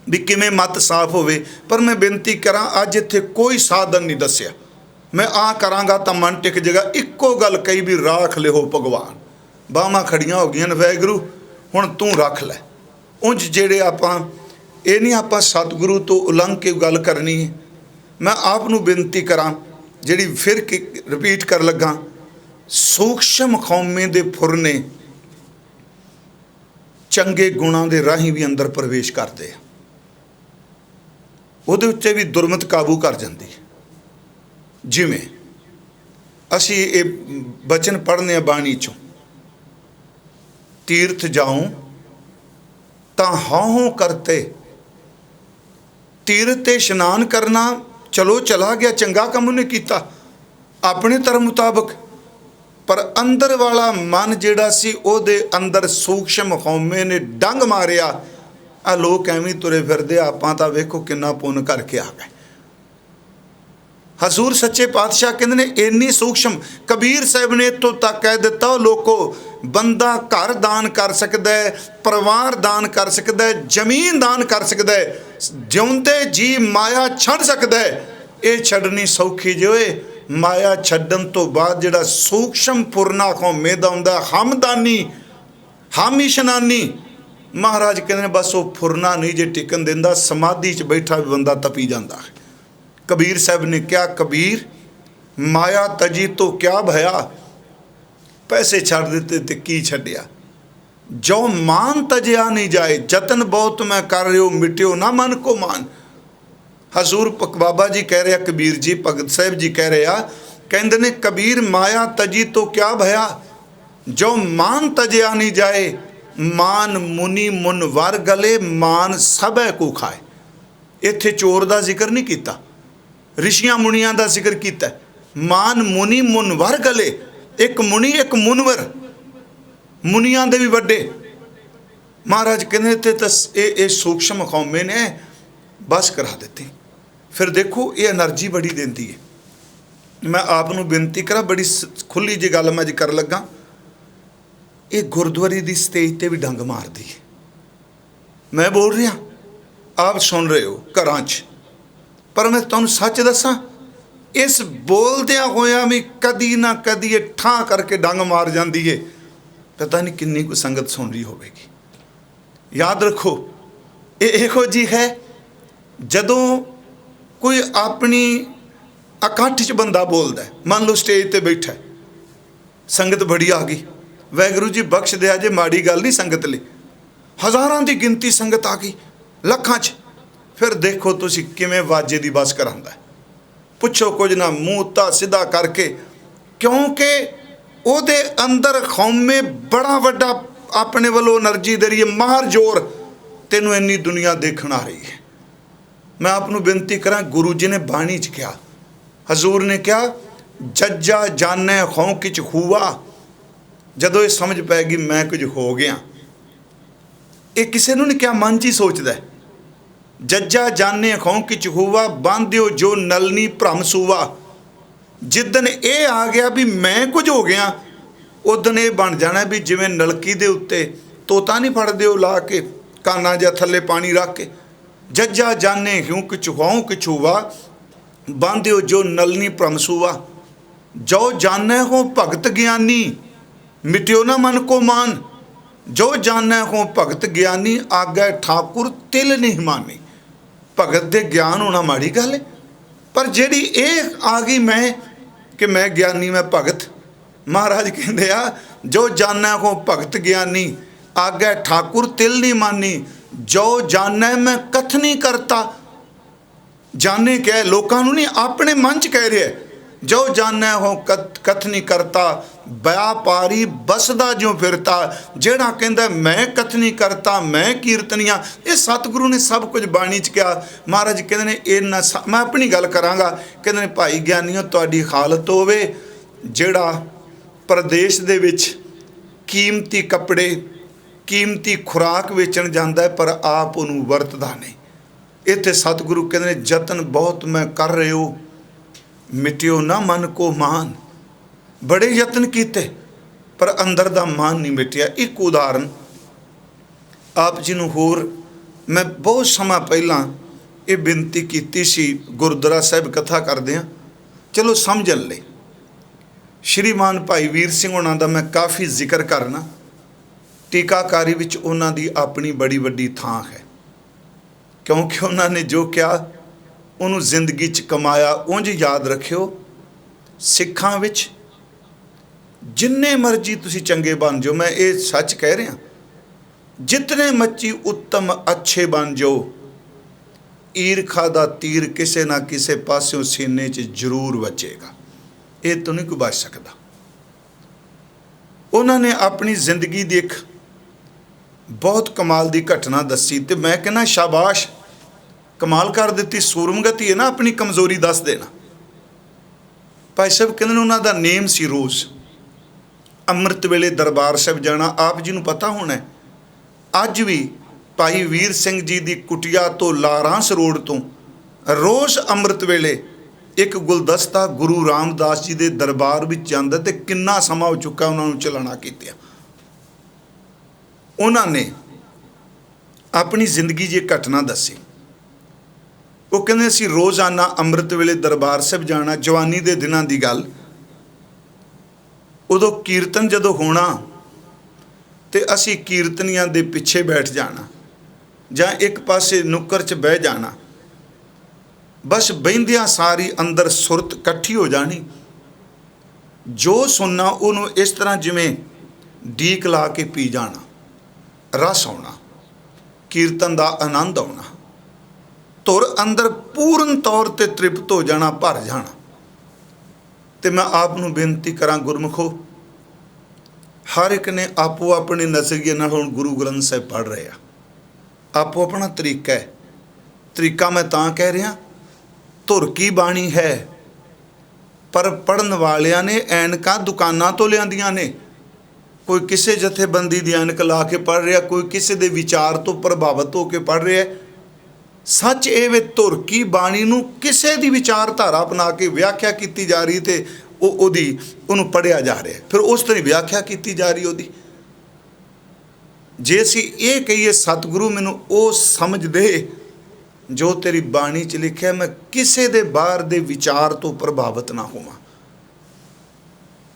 भी किवें मत साफ होवे, पर मैं बेनती करां अज इत्थे कोई साधन नहीं दस्सिया। मैं आ करांगा तो मन टिक जाएगा, इक्को गल कही भी राख लिहो भगवान, बाहां खड़ियां हो गई ने, वाहिगुरू हुण तू रख लै। उंज जेड़े आपां ये नहीं आपां सतगुरु तो उलंघ के गल करनी है। मैं आप नूं बेनती करां, जिहड़ी फिर रिपीट कर लगा, सूक्ष्म खौमे दे फुरने चंगे गुणां दे राहीं भी अंदर प्रवेश करते हैं, उहदे उत्ते भी दुरमत काबू कर जाती है। जिवें असी ये बचन पढ़ने बाणी चों, तीर्थ जाऊं तां हां करते, तीर्थ ते इशनान करना चलो चला गया, चंगा काम उन्हें कीता अपने धर्म मुताबक, पर अंदर वाला मन जिहड़ा सी ओहदे अंदर सूक्ष्म खौमे ने डंग मारिया। आ लोग एवें तुरे फिरदे, आपां तां वेखो किन्ना पुन करके आ गए। हजूर सच्चे पातशाह कहते ने इन्नी सूक्ष्म, कबीर साहब ने इत्थों तक कह दिता, लोगो बंदा घर दान कर सकता है, परिवार दान कर सकता है, जमीन दान कर सकता है, जिउंदे जी माया छड़ सकता है। ये छड़नी सौखी जो है, माया छड्डन तो बाद जिहड़ा सूक्ष्म पुरना खौमे दा हुंदा हमदानी हम इशनानी, महाराज कहते हैं बस वो फुरना नहीं जे टिकन देंदा, समाधि च बैठा भी बंदा तपी जाता है। कबीर साहब ने क्या, कबीर माया तजी तो क्या भया, पैसे छड़ दिते ते की छड्डिया, जो मान तजिया नहीं जाए, जतन बहुत मैं कर रहे हो मिट्यो ना मन को मान। हजूर बाबा जी कह रहे, कबीर जी भगत साहब जी कह रहे, कहते ने कबीर माया तजी तो क्या भया, जो मान तजिया नहीं जाए, मान मुनि मुन वर गले, मान सबे को खाए। इत्थे चोर का जिक्र नहीं किया, ऋषियां मुनियां का जिक्र किया। मान मुनि मुन वर गले, एक मुनि एक मुनवर, मुनियां दे भी वड्डे। महाराज कहते थे सूक्ष्म खौमे ने बस करा देती। फिर देखो ये एनर्जी बड़ी देती है। मैं आपनों बेनती करा, बड़ी खुली जी गल मैं कर लगा, ये गुरुद्वारे की स्टेज पर भी डंग मारती है। मैं बोल रहा, आप सुन रहे हो घरां च, पर मैं तुहानूं सच दसां, इस बोलदियां होया भी कदी ना कदी ये ठा करके डंग मार जाती है। पता नहीं किन्नी कोई संगत सुन रही होगी। याद रखो, ये इहो जी है, जदों कोई अपनी इकट्ठ च बंदा बोलता है, मान लो स्टेज पर बैठा है, संगत बड़ी आ गई, वाहिगुरू जी बख्श दिया जे माड़ी गल नहीं संगत ले, हज़ारां की गिनती संगत आ गई, लखां च, फिर देखो तुसी किवें वाजे की बस करांदा है। पुछो कुछ ना, मूँह ता सीधा करके, क्योंकि ਉਹਦੇ अंदर खौमे बड़ा वड्डा अपने वालों एनर्जी दे रही है, मार जोर, तेनों इन्नी दुनिया देखण आ रही है। मैं आपनों बेनती करा, गुरु जी ने बाणी च कहा, हजूर ने कहा, जज्जा जाने खौं किच हुआ, जदों ये समझ पैगी मैं कुछ हो गया। ये किसी ने नहीं क्या, मन च ही सोचता है। जज्जा जाने खौं किच हुआ, बांधियो जो नलनी भ्रम सूवा। जिदन ये आ गया भी मैं कुछ हो गया, उदन ये बन जाना भी जिवें नलकी दे उत्ते तोता नहीं फड़दे हो ला के, काना जा थले पानी रख के। जज्जा जाने क्यों किच हुआऊं किच हुआ, बांधियो जो नलनी भ्रम सूवा। जो जाने हो भगत ज्ञानी, मिट्यो ना मन को मान। जो जाने हो भगत ज्ञानी, आगे ठाकुर तिल नहीं मानी। भगत दे ज्ञान होना माड़ी गल है, पर जेड़ी ये आ गई मैं कि मैं ज्ञानी मैं भगत, महाराज कहते आ, जो जाने को भगत ज्ञानी, आगे ठाकुर तिल नहीं मानी। जो जाने मैं कथ नहीं करता, जाने क्या लोगों नहीं, अपने मन च कह रहे, जो जाने हो कथ नहीं करता, व्यापारी बसदा जो फिरता। जेड़ा कहता मैं कथ नहीं करता, मैं कीर्तनिया, ये सतगुरु ने सब कुछ बाणी च कहा। महाराज कहते ने इन्ना, मैं अपनी गल करांगा, कहते ने भाई ज्ञानियों तुहाडी हालत होवे, जेड़ा प्रदेश दे विच कीमती कपड़े कीमती खुराक वेचण जांदा है, पर आप उन्होंने वरतदा नहीं। इत्थे सतगुरु कहते ने जतन बहुत मैं कर रहे हो, मिट्यो ना मन को मान। बड़े यत्न किए, पर अंदर दा मान नहीं मिटिया। एक उदाहरण आप जी नूं होर, मैं बहुत समा पहला ये बेनती की सी, गुरुद्वारा साहिब कथा करदे हां, चलो समझण लई। ਸ਼੍ਰੀਮਾਨ ਭਾਈ ਵੀਰ ਸਿੰਘ ਹੋਣਾ ਦਾ ਮੈਂ ਕਾਫੀ ਜ਼ਿਕਰ ਕਰਨਾ। ਟੀਕਾਕਾਰੀ ਵਿੱਚ ਉਹਨਾਂ ਦੀ ਆਪਣੀ ਬੜੀ ਵੱਡੀ ਥਾਂ ਹੈ, ਕਿਉਂਕਿ ਉਹਨਾਂ ਨੇ ਜੋ ਕਿਹਾ ਉਹਨੂੰ ਜ਼ਿੰਦਗੀ 'ਚ ਕਮਾਇਆ। ਉਂਝ ਯਾਦ ਰੱਖਿਓ, ਸਿੱਖਾਂ ਵਿੱਚ ਜਿੰਨੇ ਮਰਜ਼ੀ ਤੁਸੀਂ ਚੰਗੇ ਬਣ ਜਾਓ, ਮੈਂ ਇਹ ਸੱਚ ਕਹਿ ਰਿਹਾ, ਜਿਤਨੇ ਮਰਜ਼ੀ ਉੱਤਮ ਅੱਛੇ ਬਣ ਜਾਓ, ਈਰਖਾ ਦਾ ਤੀਰ ਕਿਸੇ ਨਾ ਕਿਸੇ ਪਾਸਿਓਂ ਸੀਨੇ 'ਚ ਜ਼ਰੂਰ ਵੱਜੇਗਾ। ਇਹ ਤੋਂ ਨਹੀਂ ਕੋਈ ਬਚ ਸਕਦਾ। ਉਹਨਾਂ ਨੇ ਆਪਣੀ ਜ਼ਿੰਦਗੀ ਦੀ ਇੱਕ ਬਹੁਤ ਕਮਾਲ ਦੀ ਘਟਨਾ ਦੱਸੀ ਤੇ ਮੈਂ ਕਹਿੰਦਾ ਸ਼ਾਬਾਸ਼, ਕਮਾਲ ਕਰ ਦਿੱਤੀ। ਸੂਰਮਗਤੀ ਹੈ ਨਾ, ਆਪਣੀ ਕਮਜ਼ੋਰੀ ਦੱਸ ਦੇਣਾ। ਭਾਈ ਸਾਹਿਬ ਕਹਿੰਦੇ ਨੇ ਉਹਨਾਂ ਦਾ ਨੇਮ ਸੀ ਰੋਜ਼। ਅੰਮ੍ਰਿਤ ਵੇਲੇ ਦਰਬਾਰ ਸਾਹਿਬ ਜਾਣਾ ਆਪ ਜੀ ਨੂੰ ਪਤਾ ਹੋਣਾ। ਅੱਜ ਵੀ ਭਾਈ ਵੀਰ ਸਿੰਘ ਜੀ ਦੀ ਕੁਟੀਆ ਤੋਂ ਲਾਰਾਂਸ ਰੋਡ ਤੋਂ ਰੋਜ਼ ਅੰਮ੍ਰਿਤ ਵੇਲੇ ਇੱਕ ਗੁਲਦਸਤਾ ਗੁਰੂ ਰਾਮਦਾਸ ਜੀ ਦੇ ਦਰਬਾਰ ਵਿੱਚ ਜਾਂਦਾ ਤੇ ਕਿੰਨਾ ਸਮਾਂ ਹੋ ਚੁੱਕਾ ਉਹਨਾਂ ਨੂੰ ਚਲਾਣਾ ਕੀਤਿਆਂ। ਉਹਨਾਂ ਨੇ ਆਪਣੀ ਜ਼ਿੰਦਗੀ 'ਚ ਇੱਕ ਘਟਨਾ ਦੱਸੀ। ਉਹ ਕਹਿੰਦੇ ਅਸੀਂ ਰੋਜ਼ਾਨਾ ਅੰਮ੍ਰਿਤ ਵੇਲੇ ਦਰਬਾਰ ਸਾਹਿਬ ਜਾਣਾ। ਜਵਾਨੀ ਦੇ ਦਿਨਾਂ ਦੀ ਗੱਲ। ਉਦੋਂ ਕੀਰਤਨ ਜਦੋਂ ਹੋਣਾ ਤੇ ਅਸੀਂ ਕੀਰਤਨੀਆਂ ਦੇ ਪਿੱਛੇ ਬੈਠ ਜਾਣਾ ਜਾਂ ਇੱਕ ਪਾਸੇ ਨੁੱਕਰ 'ਚ ਬਹਿ ਜਾਣਾ। ਬਸ ਬਹਿੰਦਿਆਂ ਸਾਰੀ ਅੰਦਰ ਸੁਰਤ ਇਕੱਠੀ ਹੋ ਜਾਣੀ। ਜੋ ਸੁਣਨਾ ਉਹਨੂੰ ਇਸ ਤਰ੍ਹਾਂ ਜਿਵੇਂ ਡੀਕ ਲਾ ਕੇ ਪੀ ਜਾਣਾ। ਰਸ ਆਉਣਾ, ਕੀਰਤਨ ਦਾ ਆਨੰਦ ਆਉਣਾ, ਧੁਰ ਅੰਦਰ ਪੂਰਨ ਤੌਰ 'ਤੇ ਤ੍ਰਿਪਤ ਹੋ ਜਾਣਾ, ਭਰ ਜਾਣਾ। ਤੇ ਮੈਂ ਆਪ ਨੂੰ ਬੇਨਤੀ ਕਰਾਂ ਗੁਰਮੁਖੋ, ਹਰ ਇੱਕ ਨੇ ਆਪੋ ਆਪਣੇ ਨਜ਼ਰੀਏ ਨਾਲ ਹੁਣ ਗੁਰੂ ਗ੍ਰੰਥ ਸਾਹਿਬ ਪੜ੍ਹ ਰਹੇ ਆ। ਆਪੋ ਆਪਣਾ ਤਰੀਕਾ ਹੈ। ਤਰੀਕਾ ਮੈਂ ਤਾਂ ਕਹਿ ਰਿਹਾ, ਧੁਰ ਕੀ ਬਾਣੀ ਹੈ, ਪਰ ਪੜ੍ਹਨ ਵਾਲਿਆਂ ਨੇ ਐਨਕਾਂ ਦੁਕਾਨਾਂ ਤੋਂ ਲਿਆਂਦੀਆਂ ਨੇ। ਕੋਈ ਕਿਸੇ ਜਥੇਬੰਦੀ ਦੀ ਐਨਕ ਲਾ ਕੇ ਪੜ੍ਹ ਰਿਹਾ, ਕੋਈ ਕਿਸੇ ਦੇ ਵਿਚਾਰ ਤੋਂ ਪ੍ਰਭਾਵਿਤ ਹੋ ਕੇ ਪੜ੍ਹ ਰਿਹਾ। ਸੱਚ ਇਹ ਵੇ, ਧੁਰ ਕੀ ਬਾਣੀ ਨੂੰ ਕਿਸੇ ਦੀ ਵਿਚਾਰਧਾਰਾ ਬਣਾ ਕੇ ਵਿਆਖਿਆ ਕੀਤੀ ਜਾ ਰਹੀ ਤੇ ਉਹਨੂੰ ਪੜ੍ਹਿਆ ਜਾ ਰਿਹਾ, ਫਿਰ ਉਸ ਤਰ੍ਹਾਂ ਵਿਆਖਿਆ ਕੀਤੀ ਜਾ ਰਹੀ ਉਹਦੀ। ਜੇ ਅਸੀਂ ਇਹ ਕਹੀਏ ਸਤਿਗੁਰੂ ਮੈਨੂੰ ਉਹ ਸਮਝ ਦੇ ਜੋ ਤੇਰੀ ਬਾਣੀ 'ਚ ਲਿਖਿਆ, ਮੈਂ ਕਿਸੇ ਦੇ ਬਾਹਰ ਦੇ ਵਿਚਾਰ ਤੋਂ ਪ੍ਰਭਾਵਿਤ ਨਾ ਹੋਵਾਂ।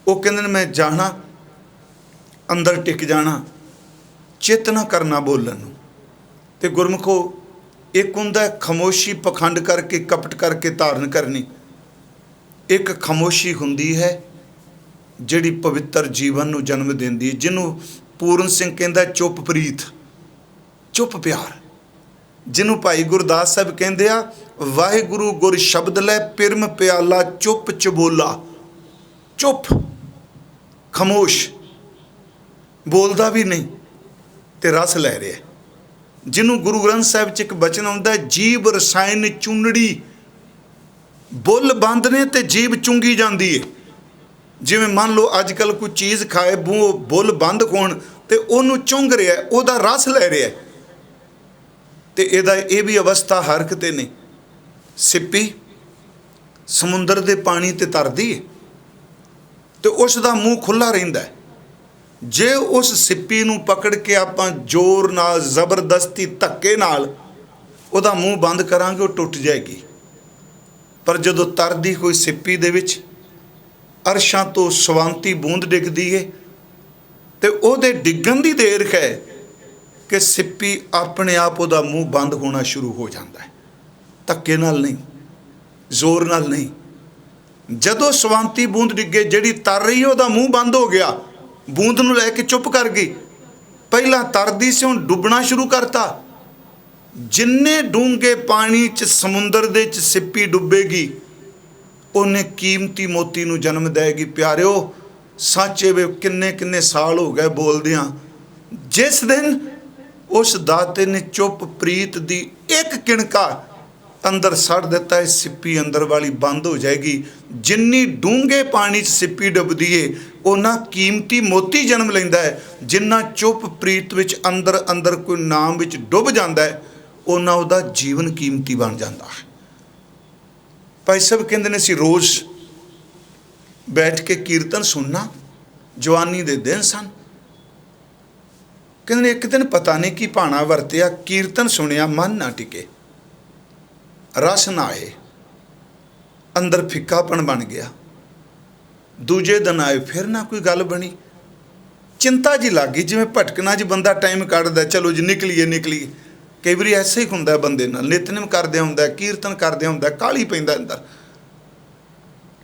ਉਹ ਕਹਿੰਦੇ ਨੇ ਮੈਂ ਜਾਣਾ, ਅੰਦਰ ਟਿਕ ਜਾਣਾ, ਚਿੱਤ ਨਾ ਕਰਨਾ ਬੋਲਣ ਨੂੰ। ਤੇ ਗੁਰਮੁਖੋ, ਇੱਕ ਹੁੰਦਾ ਖਾਮੋਸ਼ੀ ਪਖੰਡ ਕਰਕੇ ਕਪਟ ਕਰਕੇ ਧਾਰਨ ਕਰਨੀ। ਇੱਕ ਖਾਮੋਸ਼ੀ ਹੁੰਦੀ ਹੈ ਜਿਹੜੀ ਪਵਿੱਤਰ ਜੀਵਨ ਨੂੰ ਜਨਮ ਦਿੰਦੀ ਹੈ, ਜਿਹਨੂੰ ਪੂਰਨ ਸਿੰਘ ਕਹਿੰਦਾ ਚੁੱਪ ਪ੍ਰੀਤ, ਚੁੱਪ ਪਿਆਰ। ਜਿਹਨੂੰ ਭਾਈ ਗੁਰਦਾਸ ਸਾਹਿਬ ਕਹਿੰਦੇ ਆ, ਵਾਹਿਗੁਰੂ ਗੁਰ ਸ਼ਬਦ ਲੈ ਪਿਰਮ ਪਿਆਲਾ ਚੁੱਪ ਚਬੋਲਾ। ਚੁੱਪ, ਖਾਮੋਸ਼, ਬੋਲਦਾ ਵੀ ਨਹੀਂ ਤੇ ਰਸ ਲੈ ਰਿਹਾ। ਜਿਹਨੂੰ ਗੁਰੂ ਗ੍ਰੰਥ ਸਾਹਿਬ 'ਚ ਇੱਕ ਬਚਨ ਆਉਂਦਾ, ਜੀਭ ਰਸਾਇਣ ਚੁੰਨੜੀ। ਬੁੱਲ ਬੰਦ ਨੇ ਤੇ ਜੀਭ ਚੁੰਗੀ ਜਾਂਦੀ ਹੈ। ਜਿਵੇਂ ਮੰਨ ਲਓ ਅੱਜ ਕੱਲ੍ਹ ਕੋਈ ਚੀਜ਼ ਖਾਏ, ਬੁੱਲ ਬੰਦ ਹੋਣ ਤੇ ਉਹਨੂੰ ਚੁੰਗ ਰਿਹਾ, ਉਹਦਾ ਰਸ ਲੈ ਰਿਹਾ। ਤੇ ਇਹ ਵੀ ਅਵਸਥਾ ਹਰ ਕਿਤੇ ਨੇ। ਸਿੱਪੀ ਸਮੁੰਦਰ ਦੇ ਪਾਣੀ ਤੇ ਤਰਦੀ ਹੈ ਤੇ ਉਸ ਦਾ ਮੂੰਹ ਖੁੱਲ੍ਹਾ ਰਹਿੰਦਾ। ਜੇ ਉਸ ਸਿੱਪੀ ਨੂੰ ਪਕੜ ਕੇ ਆਪਾਂ ਜ਼ੋਰ ਨਾਲ, ਜ਼ਬਰਦਸਤੀ, ਧੱਕੇ ਨਾਲ ਉਹਦਾ ਮੂੰਹ ਬੰਦ ਕਰਾਂਗੇ, ਉਹ ਟੁੱਟ ਜਾਏਗੀ। ਪਰ ਜਦੋਂ ਤਰਦੀ ਕੋਈ ਸਿੱਪੀ ਦੇ ਵਿੱਚ ਅਰਸ਼ਾਂ ਤੋਂ ਸਵੰਤੀ ਬੂੰਦ ਡਿੱਗਦੀ ਹੈ ਤੇ ਉਹਦੇ ਡਿੱਗਣ ਦੀ ਦੇਰ ਹੈ ਕਿ ਸਿੱਪੀ ਆਪਣੇ ਆਪ ਉਹਦਾ ਮੂੰਹ ਬੰਦ ਹੋਣਾ ਸ਼ੁਰੂ ਹੋ ਜਾਂਦਾ ਹੈ। ਧੱਕੇ ਨਾਲ ਨਹੀਂ, ਜ਼ੋਰ ਨਾਲ ਨਹੀਂ। ਜਦੋਂ ਸਵੰਤੀ ਬੂੰਦ ਡਿੱਗੇ, ਜਿਹੜੀ ਤਰ ਰਹੀ ਉਹਦਾ ਮੂੰਹ ਬੰਦ ਹੋ ਗਿਆ, ਬੂੰਦ ਨੂੰ ਲੈ ਕੇ ਚੁੱਪ ਕਰ ਗਈ। ਪਹਿਲਾਂ ਤਰਦੀ ਸੀ, ਹੁਣ ਡੁੱਬਣਾ ਸ਼ੁਰੂ ਕਰਤਾ। ਜਿੰਨੇ ਡੂੰਘੇ ਪਾਣੀ 'ਚ ਸਮੁੰਦਰ ਦੇ 'ਚ ਸਿੱਪੀ ਡੁੱਬੇਗੀ, ਉਹਨੇ ਕੀਮਤੀ ਮੋਤੀ ਨੂੰ ਜਨਮ ਦੇਗੀ। ਪਿਆਰਿਓ, ਸੱਚੇ ਵੇ ਕਿੰਨੇ ਕਿੰਨੇ ਸਾਲ ਹੋ ਗਏ ਬੋਲਦਿਆਂ, ਜਿਸ ਦਿਨ ਉਸ ਦਾਤੇ ਨੇ ਚੁੱਪ ਪ੍ਰੀਤ ਦੀ ਇੱਕ ਕਿਣਕਾ ਅੰਦਰ ਸੜ ਦਿੱਤਾ, ਇਹ ਸਿੱਪੀ ਅੰਦਰ ਵਾਲੀ ਬੰਦ ਹੋ ਜਾਏਗੀ। ਜਿੰਨੀ ਡੂੰਘੇ ਪਾਣੀ 'ਚ ਸਿੱਪੀ ਡੁੱਬਦੀ ਏ, ਉਹਨਾਂ ਕੀਮਤੀ ਮੋਤੀ ਜਨਮ ਲੈਂਦਾ ਹੈ। ਜਿੰਨਾ ਚੁੱਪ ਪ੍ਰੀਤ ਵਿੱਚ ਅੰਦਰ ਅੰਦਰ ਕੋਈ ਨਾਮ ਵਿੱਚ ਡੁੱਬ ਜਾਂਦਾ ਹੈ, ਉਹਨਾਂ ਉਹਦਾ ਜੀਵਨ ਕੀਮਤੀ ਬਣ ਜਾਂਦਾ ਹੈ। ਭਾਈ ਸਾਹਿਬ ਕਹਿੰਦੇ ਨੇ ਅਸੀਂ ਰੋਜ਼ ਬੈਠ ਕੇ ਕੀਰਤਨ ਸੁਣਨਾ। ਜਵਾਨੀ ਦੇ ਦਿਨ ਸਨ। ਕਹਿੰਦੇ ਨੇ ਇੱਕ ਦਿਨ ਪਤਾ ਨਹੀਂ ਕੀ ਭਾਣਾ ਵਰਤਿਆ, ਕੀਰਤਨ ਸੁਣਿਆ, ਮਨ ਨਾ ਟਿਕੇ, ਰਸ ਨਾ ਆਏ, ਅੰਦਰ ਫਿੱਕਾਪਣ ਬਣ ਗਿਆ। दूजे दिन आए फिर ना कोई गल बनी। चिंता जी लग गई, जिवें भटकना जी बंदा टाइम कढ़दा, चलो जी निकलीए निकलीए। कई बार ऐसे ही हुंदा बंदे नाल, नितनेम करदे हुंदा, कीर्तन करदे हुंदा, काली पैंदा अंदर।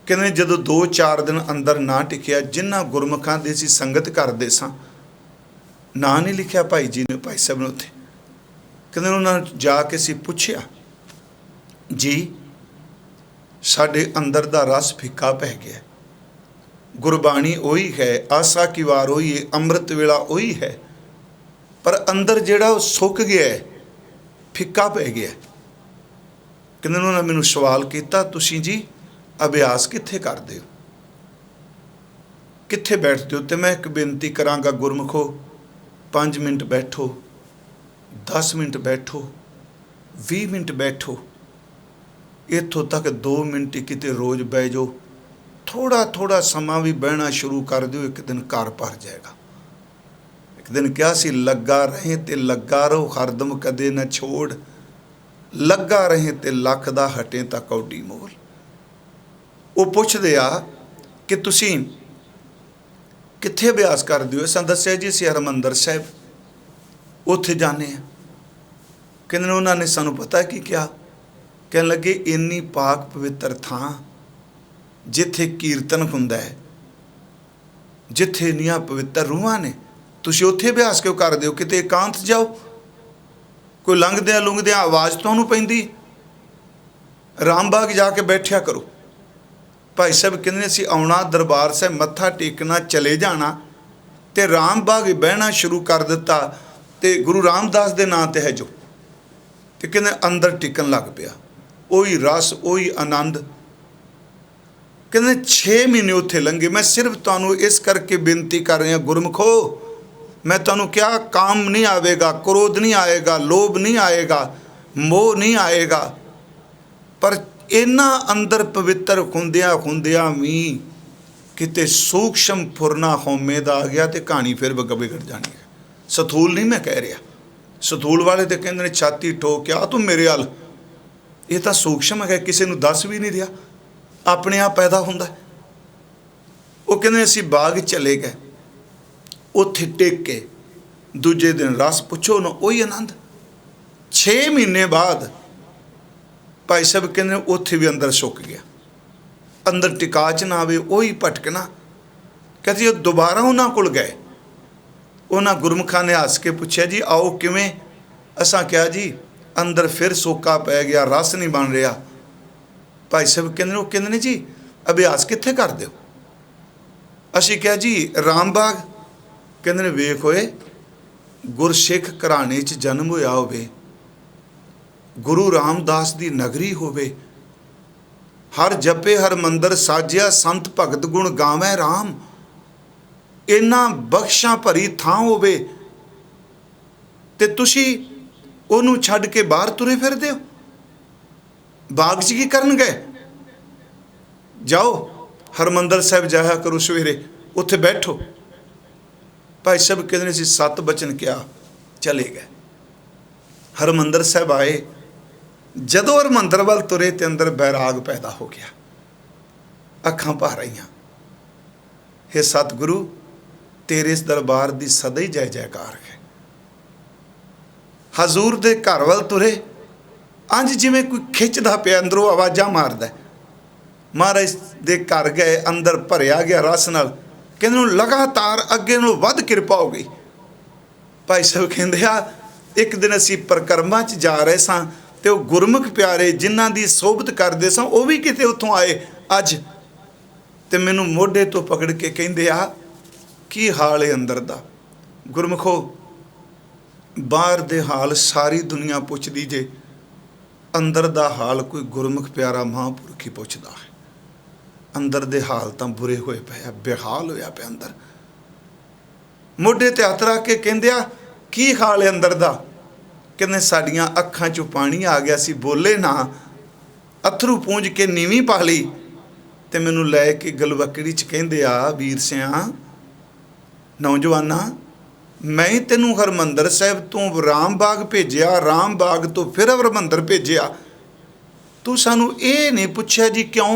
कहते जदों 2-4 दिन अंदर ना टिकिया, जिन्हां गुरमुखां दी असीं संगत करदे सां, ना नहीं लिखिया भाई जी ने, भाई साहब ने उत्थे। कहते उन्होंने जाके असीं पुछया, जी साडे अंदर दा रस फिक्का पै गया, गुरबाणी उही है, आसा की वार उही है, अमृत वेला उही है, पर अंदर जिहड़ा वो सुक गया है, फिक्का पै गया। कहते उन्होंने मैनूं सवाल किया, तुसीं जी अभ्यास कित्थे करदे हो, कित्थे बैठते हो? तो मैं एक बेनती करांगा, गुरमुखो 5 मिनट बैठो, 10 मिनट बैठो, 20 मिनट बैठो, इत्थों तक 2 मिनट ही किते रोज़ बह जाओ। थोड़ा थोड़ा समा भी बहना शुरू कर दो, एक दिन घर भर जाएगा। एक दिन क्या सी, लगा रहे ते लगा रहो, हरदम कदे न छोड़, लगा रहे ते लख दा हटे तां कौडी मोल। वो पुछदे आ कि तुसीं कित्थे अभ्यास करदे हो? असां दस्सिया जी असीं हरमंदर साहिब उत्थे जाने आ। कहंदे उन्होंने सानूं पता की क्या, कहन लगे इन्नी पाक पवित्र थां जिथे कीर्तन हुंदा है, जिथे इन्नियां पवित्र रूहां ने, तुसीं उत्थे अभ्यास क्यों करदे हो? किते एकांत जाओ, कोई लंघदियां लुंघदियां आवाज़ तुहानूं पैंदी, रामबाग जाके बैठिया करो। भाई साहब कहंदे असीं आउणा दरबार साहिब, मत्था टेकना, चले जाना, ते रामबाग बहना शुरू कर दिता, ते गुरु रामदास दे नां ते है जो, ते कहंदे अंदर टिकन लग पिया, उही रस उही आनंद। कहते 6 महीने उत्थे लंघे। मैं सिर्फ तुहानूं इस करके बेनती कर रहा, गुरमुखो मैं तुहानूं क्या, काम नहीं आएगा, क्रोध नहीं आएगा, लोभ नहीं आएगा, मोह नहीं आएगा, पर इन्ना अंदर पवित्र हुंदियां हुंदियां भी किते सूक्ष्म फुरना हौमे दा आ गया, तो कहानी फिर बिगड़ जानी है। सथूल नहीं मैं कह रहा, सथूल वाले तो कहते हैं छाती ठोक के आ तू मेरे अल, ये तो सूक्ष्म है, किसी नूं दस भी नहीं दिया, अपने आप पैदा होंदा है। वो कहते असीं बाग चले गए, उत्थे टेक के दूजे दिन रस पुछो ना, वही आनंद। 6 महीने बाद भाई साहब कहते उत्थे भी अंदर सुक गया, अंदर टिका च ना आवे, वही भटकना। कहते दोबारा उन्हां कोल गए, उन्हां गुरमुखां ने हस के पुछया, जी आओ किवें? असां कहा जी अंदर फिर सोका पै गया, रस नहीं बन रहा। भाई साहब कहते ने जी अभ्यास कित्थे करदे हो? असीं कहा जी रामबाग। कहते ने वेख होए, गुरसिख घराने च जन्म होया होवे, गुरु रामदास दी नगरी होवे, हर जपे हर मंदिर साजिया, संत भगत गुण गावै राम, इन्ना बख्शां भरी थां होवे, ते तुसीं ओनू छड्ड के बाहर तुरे फिरदे हो, बाग च की करन गए? जाओ हरमंदर साहिब जाया करो सवेरे, उत्थे बैठो। भाई साहब कहते हैं 7 बचन क्या, चले गए। हरमंदर साहिब आए, जदों हरमंदर वाल तुरे ते अंदर बैराग पैदा हो गया, अखां भर आईयां। हे सतगुरु तेरे इस दरबार दी सदा ही जय जयकार है। हजूर दे घर वाल तुरे, अंज जिवें कोई खिंचदा पिया, अंदरों आवाज़ां मारदा। महाराज दे घर गए, अंदर भरिया गया रस नाल। कहंदे लगातार अगे नालों वध किरपा हो गई। भाई साहब कहंदे आ एक दिन असीं परिक्रमा च जा रहे सां, ते वो गुरमुख प्यारे जिन्हां दी सोबत करदे सां, वो भी किते उत्थों आए अज, ते मैनूं मोढे तो पकड़ के कहंदे आ की हाल है अंदर दा? गुरमुखो बाहर दे हाल सारी दुनिया पुछदी जे, अंदर दा हाल कोई गुरमुख प्यारा महापुरख ही पुछदा है। अंदर दे हाल तो बुरे होए पे, बेहाल होया पे अंदर। मोढे ते हत्थ रख के कहंदे आ की हाल है अंदर दा? कहंदे साडियां अखां चों पानी आ गया सी, बोले ना, अथरू पूंज के नीवी पा लई, ते मैनूं लै के गलवकड़ी च कहंदे आ वीर सियां नौजवाना, मैं ही तेनूं हरमंदर साहिब तो रामबाग भेजिया, रामबाग तो फिर हरमंदर भेजिया, तू सानू ये नहीं पुछया जी क्यों?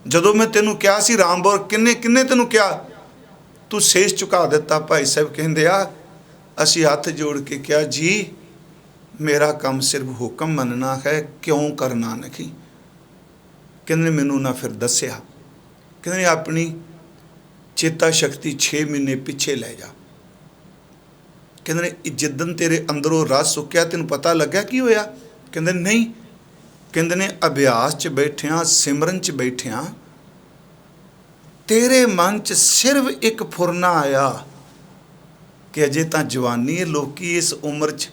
ਜਦੋਂ मैं तेनू कहा सी राम बोल किन्ने किन्ने तेनू कहा तू शेष झुका दिता। भाई साहब कहते आ असी हथ जोड़ के कहा जी मेरा काम सिर्फ हुक्म मनना है, क्यों करना नहीं। कहते मैनू ना फिर दसिया, कहते अपनी चेता शक्ति 6 महीने पिछे लै जा। कहते जिदन तेरे अंदरों रस सुक्या तेन पता लग्या की होया। कहते नहीं, कहते ने अभ्यास च बैठिया सिमरन च बैठिया तेरे मन च सिर्फ एक फुरना आया कि अजे तो जवानी है, लोकी इस उम्र च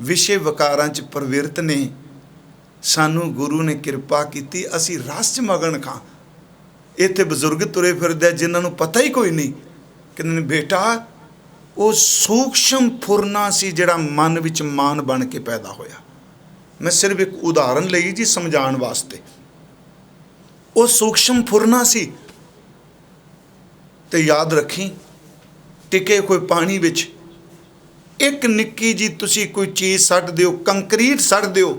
विषय वकारां च प्रवृत्त ने, सानू गुरु ने कृपा की असी रस च मगन खां। इत्थे बजुर्ग तुरे फिरदे जिन्हां नूं पता ही कोई नहीं। कहंदे बेटा वो सूक्ष्म फुरना सी जिहड़ा मन विच मान बन के पैदा होया। मैं सिर्फ एक उदाहरण लई जी समझाउण वास्ते। वो सूक्ष्म फुरना सी ते याद रखी टिके कोई पानी विच एक निक्की जी तुसी कोई चीज़ सट दिओ, कंकरीट सट दिओ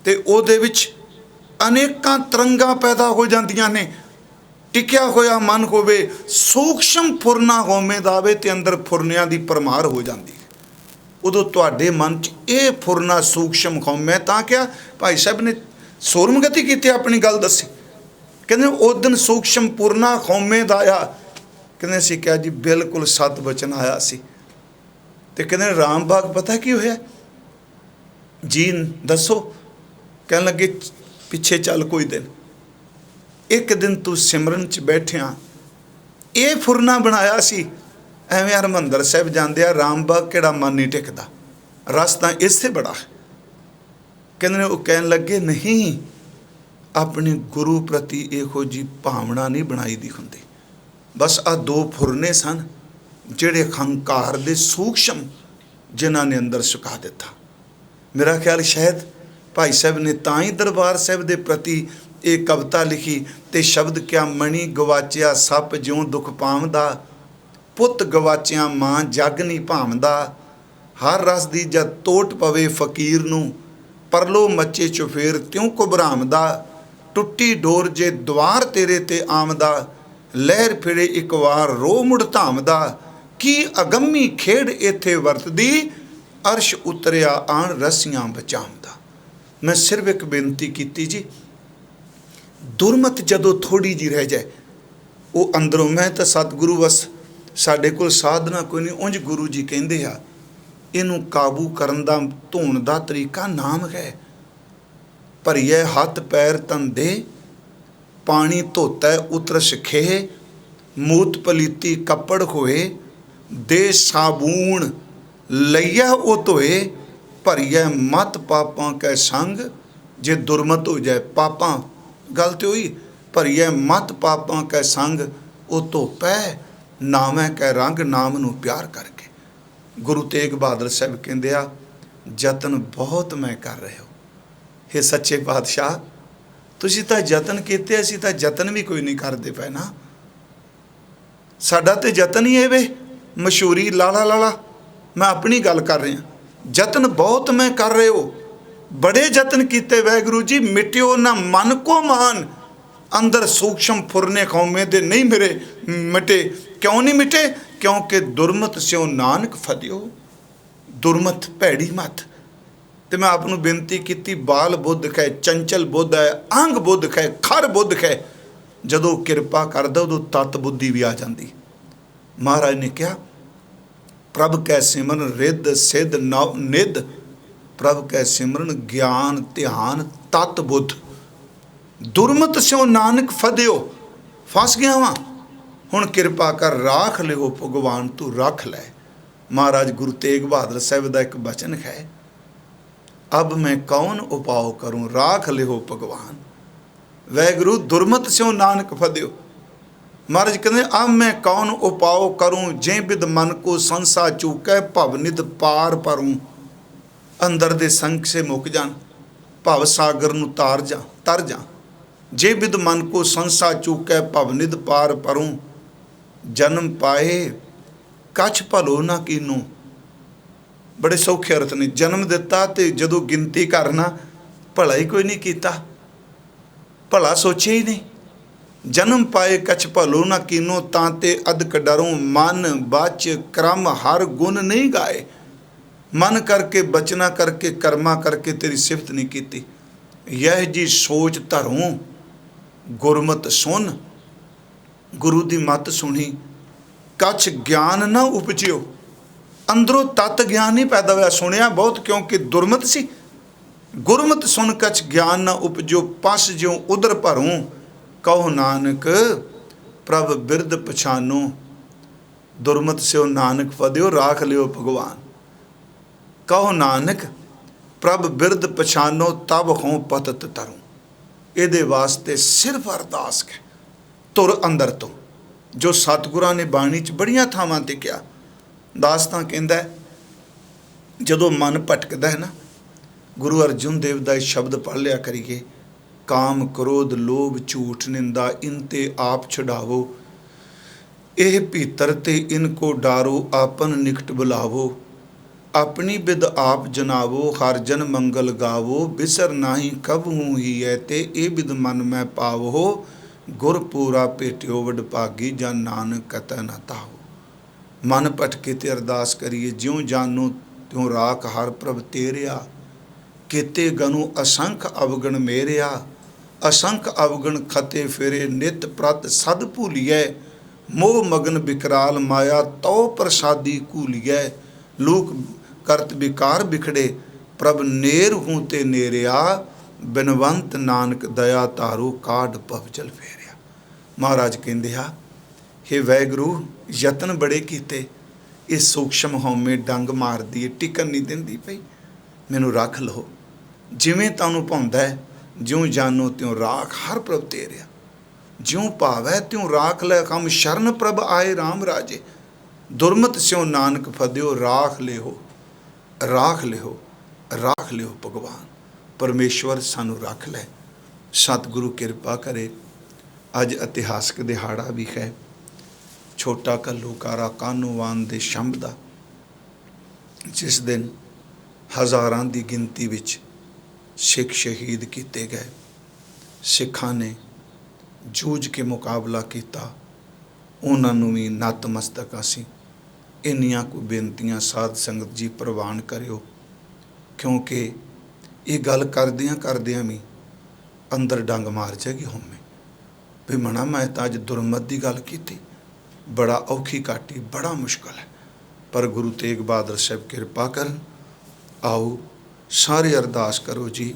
ते ओहदे विच अनेकां तरंगां पैदा हो जांदियां ने। टिकिया होया मन होवे, सूक्ष्म फुरना होवे दावे ते अंदर फुरनियां दी परमार हो जाती है। उदों तुहाडे मन च ये फुरना सूक्ष्म होवे तां क्या भाई साहब ने सूरमगति की अपनी गल दसी। कहते उस दिन सूक्ष्म फुरना होवे दा आया। कहते असीं क्या जी बिल्कुल सत बचन आया सी। ते कहते राम बाग पता की होया जी दसो। कहन लगे पिछे चल कोई दिन, एक दिन तू सिमरन च बैठिया ये फुरना बनाया सी एवें हरमंदर साहब जांदे आ राम बाग केड़ा मन नहीं टिकदा, रस तां इससे बड़ा है। कहंदे वो कहन लगे नहीं अपने गुरु प्रति इहो जी भावना नहीं बनाई दी हुंदी। बस आ 2 फुरने सन जिहड़े हंकार दे सूक्ष्म जिन्हां ने अंदर सुका दिता। मेरा ख्याल शायद भाई साहब ने तां ही दरबार साहब दे प्रति एक कविता लिखी ते शब्द क्या मणि गवाचिया सप ज्यों दुख पावदा, पुत गवाचिया मां जग नहीं भावदा, हर रस दी जद तोट पवे फकीर नूं, परलो मचे चुफेर त्यों घबरावदा, टुट्टी डोर जे द्वार तेरे ते आमदा, लहर फिरे एक वार रो मुड़ धामदा, की अगम्मी खेड़ इत्थे वरतदी, अर्श उतरिया आण रस्सियां बचावदा। मैं सिर्फ एक बेनती की जी दुरमत जदों थोड़ी जी रह जाए वो अंदरों मैं तो सतगुरु बस साडे कोल साधना कोई नहीं। उंज गुरु जी कहंदे आ इनू काबू करन दा धोण दा तरीका नाम है। भरिए हथ पैर तन दे पानी धोता उतरस खे, मूत पलीती कपड़ होए, दे साबून लइया ओ धोए, भरिए मत पापां कै संग, जे दुरमत हो जाए पापां गल तो हुई, भरिए मत पापां कै संग ओ धोपै, नामै कै रंग नाम नू प्यार करके। गुरु तेग बहादुर साहब कहंदे आ जतन बहुत मैं कर रहे हो। हे सच्चे पातशाह तुसीं तां जतन कीते, असीं तां जतन भी कोई नहीं करते पे ना। साडा ते जतन ही है वे मशहूरी लाला लाला। मैं अपनी गल कर रहा, जतन बहुत मैं कर रहे हो, बड़े जतन किते वाहिगुरू जी, मिट्यो ना मन को मान, अंदर सूक्ष्म फुरने कौमे दे नहीं मेरे मिटे। क्यों नहीं मिटे? क्योंकि दुरमत स्यों नानक फदियो। दुरमत भैड़ी मत। तो मैं आपनू बेनती की बाल बुद्ध कै, चंचल बुद्ध है, अंग बुद्ध कै, खर बुद्ध कै, जदों किरपा करदा उदों तत बुद्धि भी आ जाती। महाराज ने कहा प्रभ कै सिमरन रिद सिद्ध नव निध, प्रभ कै सिमरन ज्ञान ध्यान तत बुद्ध, दुरमत स्यों नानक फदियो। फस गया वा हुण किरपा कर राख लिओ भगवान तू रख लै। महाराज गुरु तेग बहादुर साहब का एक वचन है, अब मैं कौन उपाव करूं, राख लिओ भगवान। वाहिगुरू दुरमत स्यों नानक फदियो। महाराज कहते अब मैं कौन उपाव करूं, जे बिद मन को संसा चूकै, भवनिध पार परूं। अंदर दे संग से मुक जान, भव सागर नूं तर जा, जे बिद मन को संसा चूकै, भवनिध पार परूं। जन्म पाए कछ भलो ना कीनू। बड़े सौखे अर्थ ने, जन्म दिता तो जदों गिनती करना भला ही कोई नहीं कीता, भला सोचे ही नहीं। जन्म पाए कछ भलो न कीनो, तांते अदक डरों मन बच क्रम हर गुण नहीं गाए। मन करके बचना करके कर्मा करके तेरी सिफत नहीं की। यह जी सोच धरों गुरमत सुन, गुरु दी मत सुनी कछ ज्ञान ना उपजियो। अंदरों तत् ज्ञान नहीं पैदा होया, सुनिया बहुत क्योंकि दुरमत सी। गुरमत सुन कछ ज्ञान ना उपजो, पस ज्यों उदर भरूं, कहो नानक प्रभ बिरद पछानो। दुरमत स्यो नानक फदियो, राख लियो भगवान। कहो नानक प्रभ बिरद पछानो, तब हों पतत तरूं। ਇਹਦੇ वास्ते सिर्फ अरदास है तुर अंदर तो, जो सतगुरां ने बाणी च बड़ियां थावां ते किया। दास तां कहंदा है जदों मन भटकदा है ना, गुरु अर्जुन देव दा शब्द पढ़ लिया करिए, काम क्रोध लोभ झूठ निंदा इनते आप छुड़ावो, एह भीतर ते इनको डारो, आपन निकट बुलावो, अपनी बिद आप जनावो, हर जन मंगल गावो, बिसर नाही कबहू ही है ते ए बिद मन में पावो, गुर पूरा पेटियो वड भागी, जन नानक कतै न ताहो। मन भटके ते अरदास करिए, ज्यों जानो त्यों राख हर प्रभ तेरिया, केते गनु असंख अवगण मेरिया, असंख अवगण खते फिरे, नित प्रत सद भूलिए, मोह मगन बिकराल माया, तो प्रसादी कूलिए, लोक करत विकार बिखड़े, प्रभ नेर हूँ ते नेरिया, बिनवंत नानक दया तारो, काढ़ पवजल फेरिया। महाराज कहंदे आ, हे वैगुरु यतन बड़े कीते, इस सूक्ष्म हौमे डंग मारदी है, टिकन नहीं दिंदी पई, मैनू रख लो जिवें तानू भाउंदा है, ज्यों जानो त्यों राख हर प्रभ तेरिया, ज्यों भावै त्यों राख लै, हम शरण प्रभ आए राम राजे, दुरमत स्यों नानक फदियो, राख लिहो राख लिहो राख लिहो। भगवान परमेश्वर सानू रख लै। सतगुरु किरपा करे। अज इतिहासक दिहाड़ा भी है, छोटा घल्लूकारा कानूवान दे शंभ दा, जिस दिन हज़ारां दी गिनती विच सिख शहीद किए गए। सिखां ने जूझ के मुकाबला किया, उन्होंने भी नतमस्तक असीं इन्नियां को बेनतियां साध संगत जी प्रवान करियो, क्योंकि ये गल करदियां करदियां भी अंदर डंग मार जाएगी होमे भी मना मैं तो अज दुरमत की गल की, बड़ा औखी घाटी, बड़ा मुश्किल है, पर गुरु तेग बहादुर साहब किरपा करन। आओ सारे अरदास करो जी,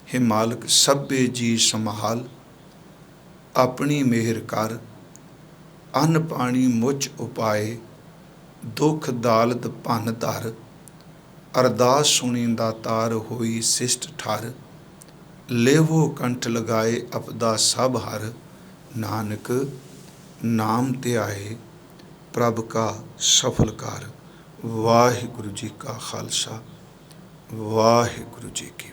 हे मालिक सभे जी संभाल, अपनी मेहर कर, अन्न पानी मुझ उपाए, दुख दालत भन धर, अरदास सुनी दातार होई सिष्ट ठर, लेवो कंठ लगाए अपदा सब हर, नानक नाम ते आए प्रभ का सफल कर। वाहिगुरु जी का खालसा, वाहिगुरु जी की